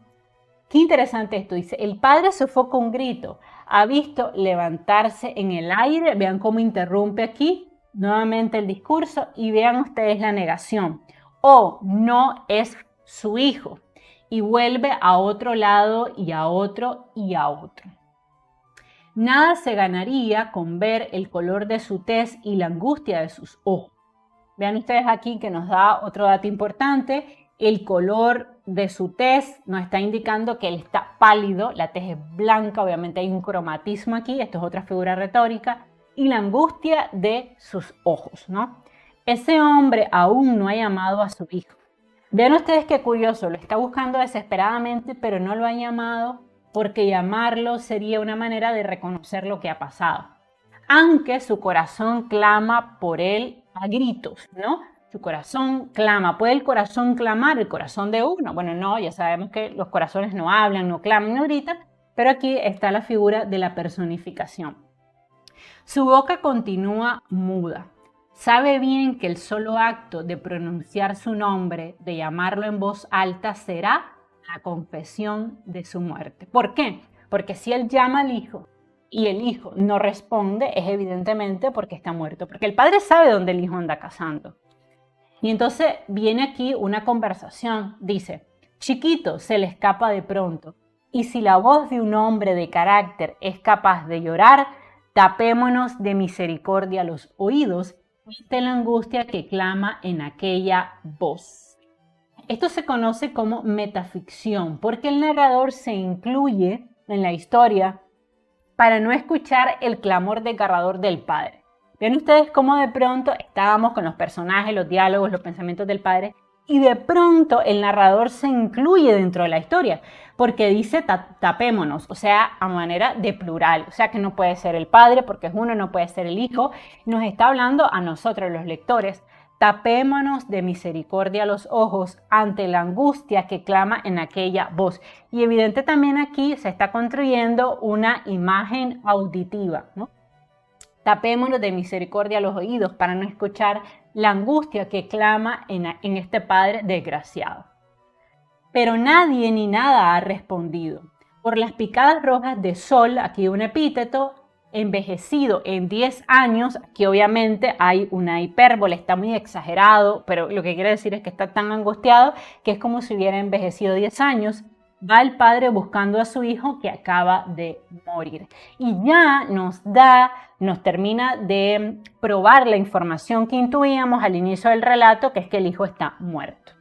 Qué interesante esto. Dice, el padre sofoca un grito. Ha visto levantarse en el aire. Vean cómo interrumpe aquí nuevamente el discurso y vean ustedes la negación. Oh, no es su hijo. Y vuelve a otro lado y a otro y a otro. Nada se ganaría con ver el color de su tez y la angustia de sus ojos. Vean ustedes aquí que nos da otro dato importante. El color de su tez nos está indicando que él está pálido, la tez es blanca, obviamente hay un cromatismo aquí, esto es otra figura retórica, y la angustia de sus ojos, ¿no? Ese hombre aún no ha llamado a su hijo. Vean ustedes qué curioso, lo está buscando desesperadamente, pero no lo ha llamado porque llamarlo sería una manera de reconocer lo que ha pasado. Aunque su corazón clama por él a gritos, ¿no? Su corazón clama. ¿Puede el corazón clamar? El corazón de uno. Bueno, no, ya sabemos que los corazones no hablan, no claman, no gritan, pero aquí está la figura de la personificación. Su boca continúa muda. Sabe bien que el solo acto de pronunciar su nombre, de llamarlo en voz alta, será la confesión de su muerte. ¿Por qué? Porque si él llama al hijo y el hijo no responde, es evidentemente porque está muerto, porque el padre sabe dónde el hijo anda cazando. Y entonces viene aquí una conversación, dice, chiquito, se le escapa de pronto, y si la voz de un hombre de carácter es capaz de llorar, tapémonos de misericordia los oídos ante la angustia que clama en aquella voz. Esto se conoce como metaficción, porque el narrador se incluye en la historia para no escuchar el clamor desgarrador del padre. Ven ustedes cómo de pronto estábamos con los personajes, los diálogos, los pensamientos del padre, y de pronto el narrador se incluye dentro de la historia, porque dice tapémonos, o sea, a manera de plural, o sea que no puede ser el padre porque es uno, no puede ser el hijo, nos está hablando a nosotros los lectores. Tapémonos de misericordia los ojos ante la angustia que clama en aquella voz. Y evidente también aquí se está construyendo una imagen auditiva, ¿no? Tapémonos de misericordia los oídos para no escuchar la angustia que clama en este padre desgraciado. Pero nadie ni nada ha respondido. Por las picadas rojas de sol, aquí un epíteto, envejecido en 10 años, aquí obviamente hay una hipérbole, está muy exagerado, pero lo que quiere decir es que está tan angustiado que es como si hubiera envejecido 10 años. va el padre buscando a su hijo que acaba de morir. Y ya nos termina de probar la información que intuíamos al inicio del relato, que es que el hijo está muerto.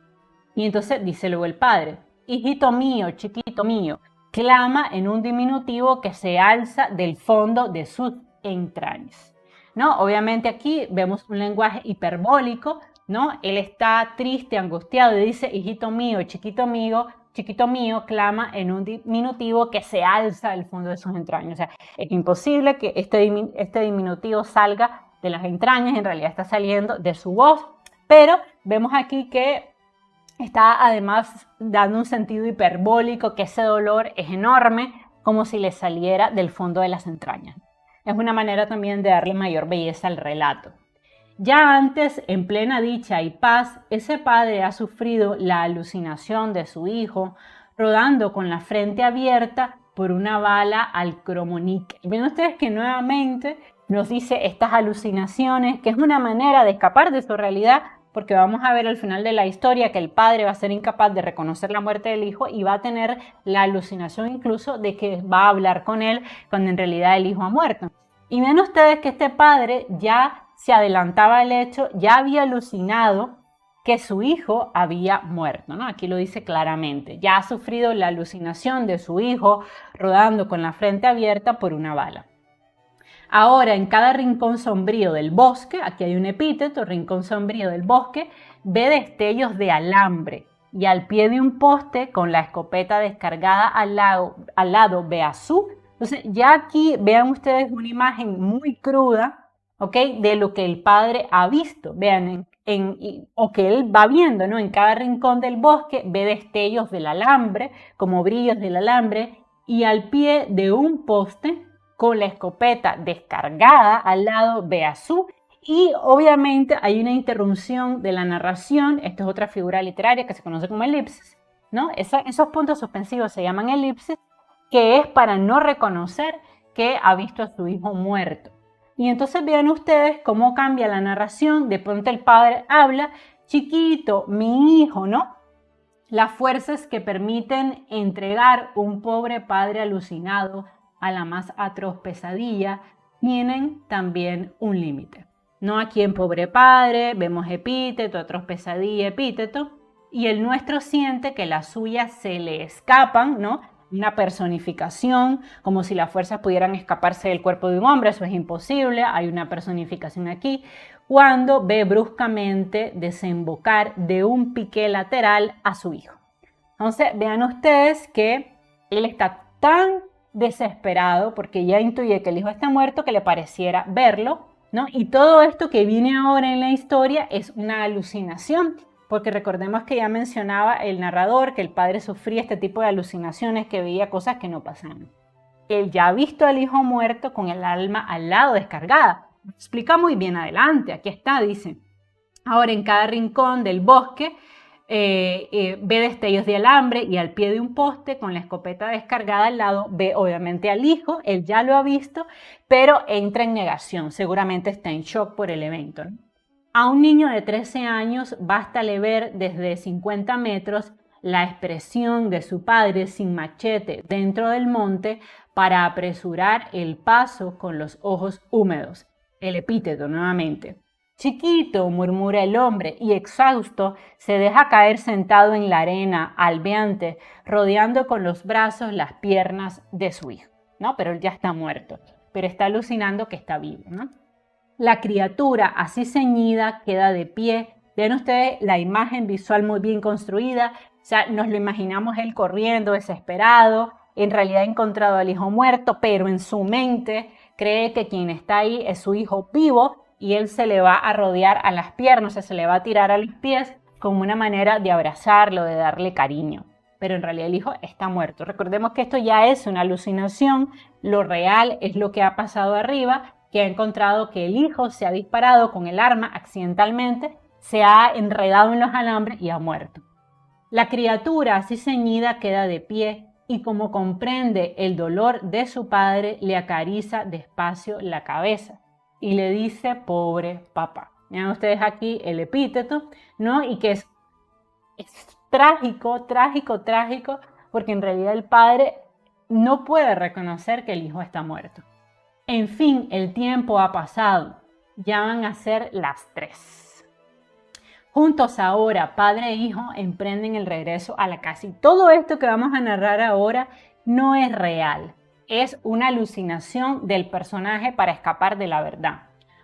Y entonces dice luego el padre: hijito mío, chiquito mío, clama en un diminutivo que se alza del fondo de sus entrañas. ¿No? Obviamente aquí vemos un lenguaje hiperbólico, ¿no? Él está triste, angustiado y dice: hijito mío, chiquito mío, clama en un diminutivo que se alza del fondo de sus entrañas. O sea, es imposible que este diminutivo salga de las entrañas, en realidad está saliendo de su voz, pero vemos aquí que está además dando un sentido hiperbólico, que ese dolor es enorme, como si le saliera del fondo de las entrañas. Es una manera también de darle mayor belleza al relato. Ya antes, en plena dicha y paz, ese padre ha sufrido la alucinación de su hijo, rodando con la frente abierta por una bala al cromoníquel. Ven ustedes que nuevamente nos dice estas alucinaciones, que es una manera de escapar de su realidad, porque vamos a ver al final de la historia que el padre va a ser incapaz de reconocer la muerte del hijo y va a tener la alucinación incluso de que va a hablar con él cuando en realidad el hijo ha muerto. Y ven ustedes que este padre ya se adelantaba al hecho, ya había alucinado que su hijo había muerto, ¿no? Aquí lo dice claramente, ya ha sufrido la alucinación de su hijo rodando con la frente abierta por una bala. Ahora, en cada rincón sombrío del bosque, aquí hay un epíteto, rincón sombrío del bosque, ve destellos de alambre y al pie de un poste con la escopeta descargada al lado ve azul. Entonces, ya aquí vean ustedes una imagen muy cruda, ¿ok? De lo que el padre ha visto. Vean, o que él va viendo, ¿no? En cada rincón del bosque ve destellos del alambre, como brillos del alambre, y al pie de un poste con la escopeta descargada al lado ve azul. Y obviamente hay una interrupción de la narración. Esta es otra figura literaria que se conoce como elipsis, ¿no? Esos puntos suspensivos se llaman elipsis, que es para no reconocer que ha visto a su hijo muerto. Y entonces vean ustedes cómo cambia la narración. De pronto el padre habla: chiquito, mi hijo, ¿no? Las fuerzas que permiten entregar un pobre padre alucinado a la más atroz pesadilla tienen también un límite. No, aquí en pobre padre vemos epíteto, atroz pesadilla, epíteto, y el nuestro siente que las suyas se le escapan, ¿no? Una personificación, como si las fuerzas pudieran escaparse del cuerpo de un hombre. Eso es imposible, hay una personificación aquí, cuando ve bruscamente desembocar de un piqué lateral a su hijo. Entonces, vean ustedes que él está tan desesperado porque ya intuye que el hijo está muerto que le pareciera verlo, ¿no? Y todo esto que viene ahora en la historia es una alucinación, porque recordemos que ya mencionaba el narrador que el padre sufría este tipo de alucinaciones, que veía cosas que no pasaban. Él ya ha visto al hijo muerto con el alma al lado descargada. Lo explica muy bien adelante, aquí está, dice: ahora en cada rincón del bosque ve destellos de alambre y al pie de un poste con la escopeta descargada al lado ve obviamente al hijo. Él ya lo ha visto, pero entra en negación, seguramente está en shock por el evento, ¿no? A un niño de 13 años bástale ver desde 50 metros la expresión de su padre sin machete dentro del monte para apresurar el paso con los ojos húmedos. El epíteto nuevamente. Chiquito, murmura el hombre, y exhausto se deja caer sentado en la arena, albeante, rodeando con los brazos las piernas de su hijo, ¿no? Pero él ya está muerto, pero está alucinando que está vivo, ¿no? La criatura así ceñida queda de pie. Vean ustedes la imagen visual muy bien construida. O sea, nos lo imaginamos él corriendo, desesperado. En realidad ha encontrado al hijo muerto, pero en su mente cree que quien está ahí es su hijo vivo y él se le va a rodear a las piernas, o sea, se le va a tirar a los pies como una manera de abrazarlo, de darle cariño. Pero en realidad el hijo está muerto. Recordemos que esto ya es una alucinación. Lo real es lo que ha pasado arriba, que ha encontrado que el hijo se ha disparado con el arma accidentalmente, se ha enredado en los alambres y ha muerto. La criatura así ceñida queda de pie y como comprende el dolor de su padre, le acaricia despacio la cabeza y le dice: pobre papá. Vean ustedes aquí el epíteto, ¿no? Y que es trágico, trágico, trágico, porque en realidad el padre no puede reconocer que el hijo está muerto. En fin, el tiempo ha pasado. Ya van a ser las 3. Juntos ahora, padre e hijo emprenden el regreso a la casa. Y todo esto que vamos a narrar ahora no es real. Es una alucinación del personaje para escapar de la verdad.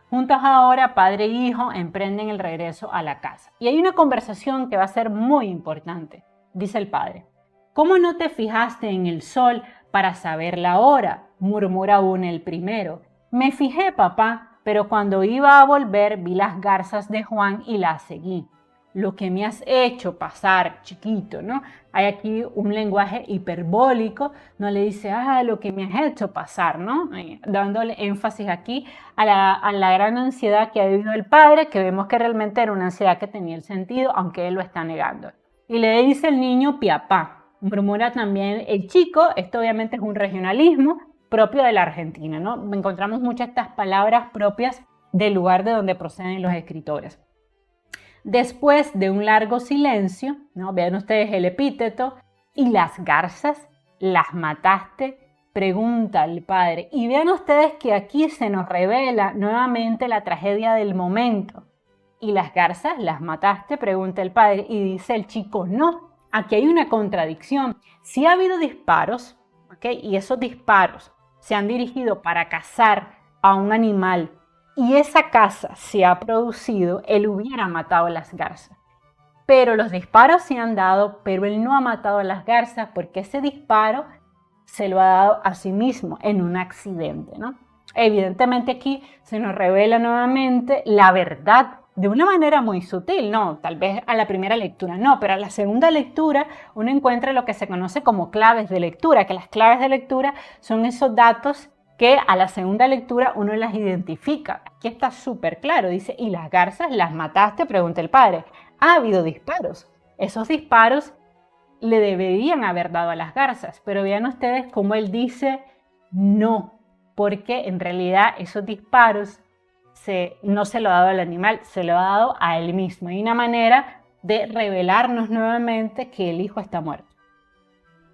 Juntos ahora, padre e hijo emprenden el regreso a la casa. Y hay una conversación que va a ser muy importante. Dice el padre: ¿cómo no te fijaste en el sol para saber la hora?, murmura aún el primero. Me fijé, papá, pero cuando iba a volver vi las garzas de Juan y las seguí. Lo que me has hecho pasar, chiquito, ¿no? Hay aquí un lenguaje hiperbólico, no le dice, lo que me has hecho pasar, ¿no? Dándole énfasis aquí a la gran ansiedad que ha vivido el padre, que vemos que realmente era una ansiedad que tenía el sentido, aunque él lo está negando. Y le dice el niño piapá. Murmura también el chico. Esto obviamente es un regionalismo propio de la Argentina, ¿no? Encontramos muchas de estas palabras propias del lugar de donde proceden los escritores. Después de un largo silencio, ¿no? Vean ustedes el epíteto, ¿y las garzas las mataste?, pregunta el padre. Y vean ustedes que aquí se nos revela nuevamente la tragedia del momento. ¿Y las garzas las mataste?, pregunta el padre. Y dice el chico, no. Aquí hay una contradicción. Sí ha habido disparos, ¿okay? Y esos disparos se han dirigido para cazar a un animal y esa caza se ha producido, él hubiera matado a las garzas. Pero los disparos se han dado, pero él no ha matado a las garzas porque ese disparo se lo ha dado a sí mismo en un accidente, ¿no? Evidentemente aquí se nos revela nuevamente la verdad de una manera muy sutil, ¿no? Tal vez a la primera lectura no, pero a la segunda lectura uno encuentra lo que se conoce como claves de lectura, que las claves de lectura son esos datos que a la segunda lectura uno las identifica. Aquí está súper claro, dice, ¿y las garzas las mataste?, pregunta el padre. Ha habido disparos. Esos disparos le deberían haber dado a las garzas, pero vean ustedes cómo él dice no, porque en realidad esos disparos no se lo ha dado al animal, se lo ha dado a él mismo. Hay una manera de revelarnos nuevamente que el hijo está muerto.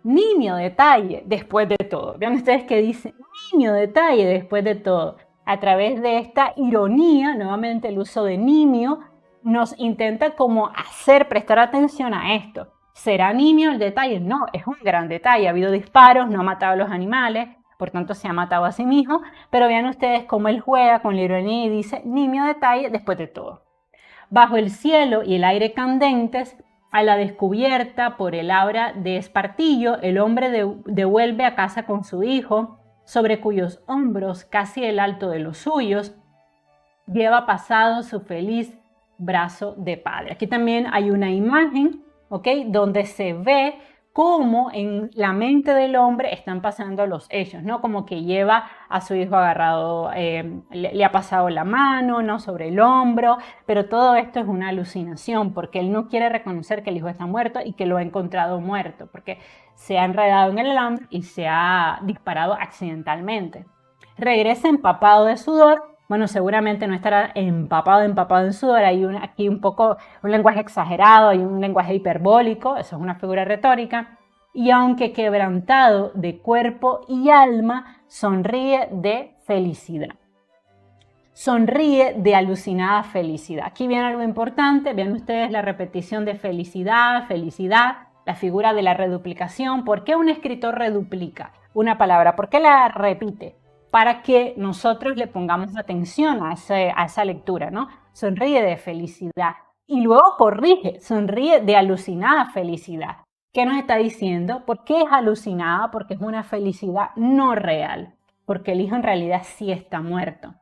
Nimio detalle después de todo. Vean ustedes que dice nimio detalle después de todo. A través de esta ironía, nuevamente el uso de nimio, nos intenta como hacer prestar atención a esto. ¿Será nimio el detalle? No, es un gran detalle. Ha habido disparos, no ha matado a los animales, por tanto se ha matado a sí mismo, pero vean ustedes cómo él juega con la ironía y dice nimio detalle después de todo. Bajo el cielo y el aire candentes, a la descubierta por el aura de espartillo, el hombre devuelve a casa con su hijo, sobre cuyos hombros, casi el alto de los suyos, lleva pasado su feliz brazo de padre. Aquí también hay una imagen, ¿ok?, donde se ve cómo en la mente del hombre están pasando los hechos, ¿no? Como que lleva a su hijo agarrado, le ha pasado la mano, ¿no?, sobre el hombro, pero todo esto es una alucinación porque él no quiere reconocer que el hijo está muerto y que lo ha encontrado muerto, porque se ha enredado en el alambre y se ha disparado accidentalmente. Regresa empapado de sudor. Bueno, seguramente no estará empapado en sudor, hay aquí un poco un lenguaje exagerado, hay un lenguaje hiperbólico, eso es una figura retórica, y aunque quebrantado de cuerpo y alma, sonríe de felicidad. Sonríe de alucinada felicidad. Aquí viene algo importante, vean ustedes la repetición de felicidad, felicidad, la figura de la reduplicación. ¿Por qué un escritor reduplica una palabra? ¿Por qué la repite? Para que nosotros le pongamos atención a esa lectura, ¿no? Sonríe de felicidad y luego corrige, sonríe de alucinada felicidad. ¿Qué nos está diciendo? ¿Por qué es alucinada? Porque es una felicidad no real, porque el hijo en realidad sí está muerto.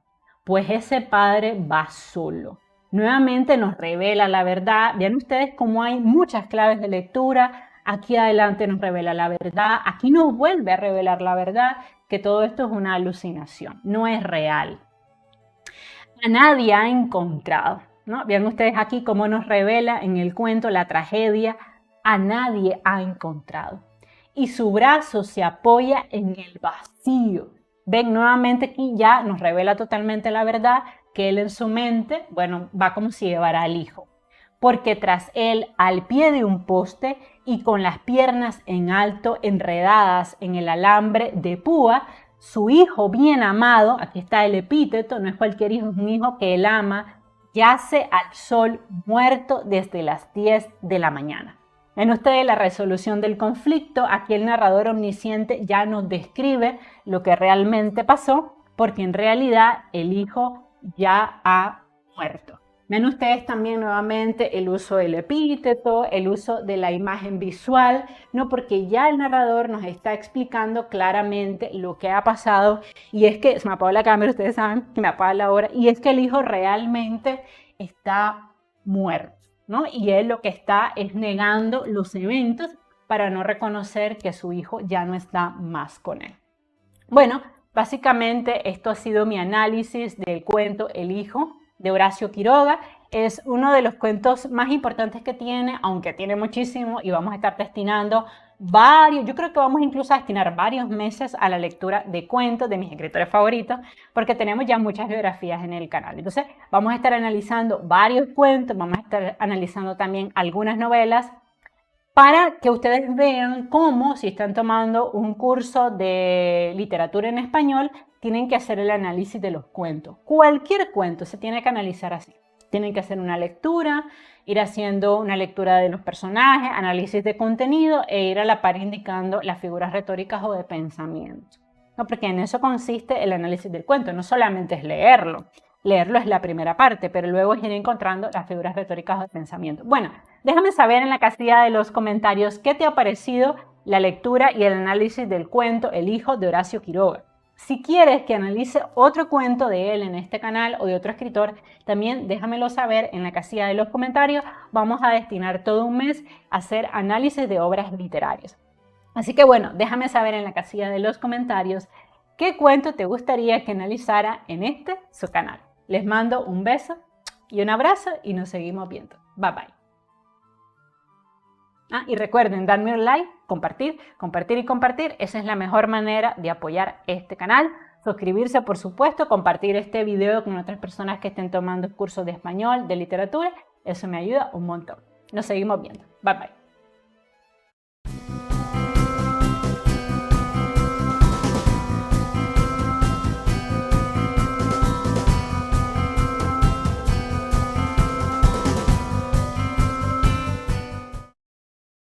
Pues ese padre va solo. Nuevamente nos revela la verdad. Vean ustedes cómo hay muchas claves de lectura. Aquí adelante nos revela la verdad, aquí nos vuelve a revelar la verdad, que todo esto es una alucinación, no es real. A nadie ha encontrado, ¿no? Vean ustedes aquí cómo nos revela en el cuento la tragedia, a nadie ha encontrado. Y su brazo se apoya en el vacío. Ven, nuevamente aquí ya nos revela totalmente la verdad, que él en su mente, bueno, va como si llevara al hijo. porque tras él, al pie de un poste y con las piernas en alto enredadas en el alambre de púa, su hijo bien amado, aquí está el epíteto, no es cualquier hijo, es un hijo que él ama, yace al sol muerto desde las 10 de la mañana. Ven ustedes la resolución del conflicto. Aquí el narrador omnisciente ya nos describe lo que realmente pasó, porque en realidad el hijo ya ha muerto. Ven ustedes también nuevamente el uso del epíteto, el uso de la imagen visual, ¿no? Porque ya el narrador nos está explicando claramente lo que ha pasado. Y es que, se me apagó la cámara, ustedes saben que me apaga la hora, y es que el hijo realmente está muerto, ¿no? Y él lo que está es negando los eventos para no reconocer que su hijo ya no está más con él. Bueno, básicamente esto ha sido mi análisis del cuento El hijo de Horacio Quiroga. Es uno de los cuentos más importantes que tiene, aunque tiene muchísimo, y vamos a estar destinando varios, yo creo que vamos incluso a destinar varios meses a la lectura de cuentos de mis escritores favoritos, porque tenemos ya muchas biografías en el canal. Entonces vamos a estar analizando varios cuentos, vamos a estar analizando también algunas novelas, para que ustedes vean cómo, si están tomando un curso de literatura en español, tienen que hacer el análisis de los cuentos. Cualquier cuento se tiene que analizar así. Tienen que hacer una lectura, ir haciendo una lectura de los personajes, análisis de contenido e ir a la par indicando las figuras retóricas o de pensamiento. ¿No? Porque en eso consiste el análisis del cuento, no solamente es leerlo. Leerlo es la primera parte, pero luego es ir encontrando las figuras retóricas o de pensamiento. Bueno, déjame saber en la casilla de los comentarios qué te ha parecido la lectura y el análisis del cuento El hijo de Horacio Quiroga. Si quieres que analice otro cuento de él en este canal o de otro escritor, también déjamelo saber en la casilla de los comentarios. Vamos a destinar todo un mes a hacer análisis de obras literarias. Así que bueno, déjame saber en la casilla de los comentarios qué cuento te gustaría que analizara en su canal. Les mando un beso y un abrazo y nos seguimos viendo. Bye bye. Y recuerden darme un like, compartir y compartir. Esa es la mejor manera de apoyar este canal. Suscribirse, por supuesto, compartir este video con otras personas que estén tomando cursos de español, de literatura. Eso me ayuda un montón. Nos seguimos viendo. Bye bye.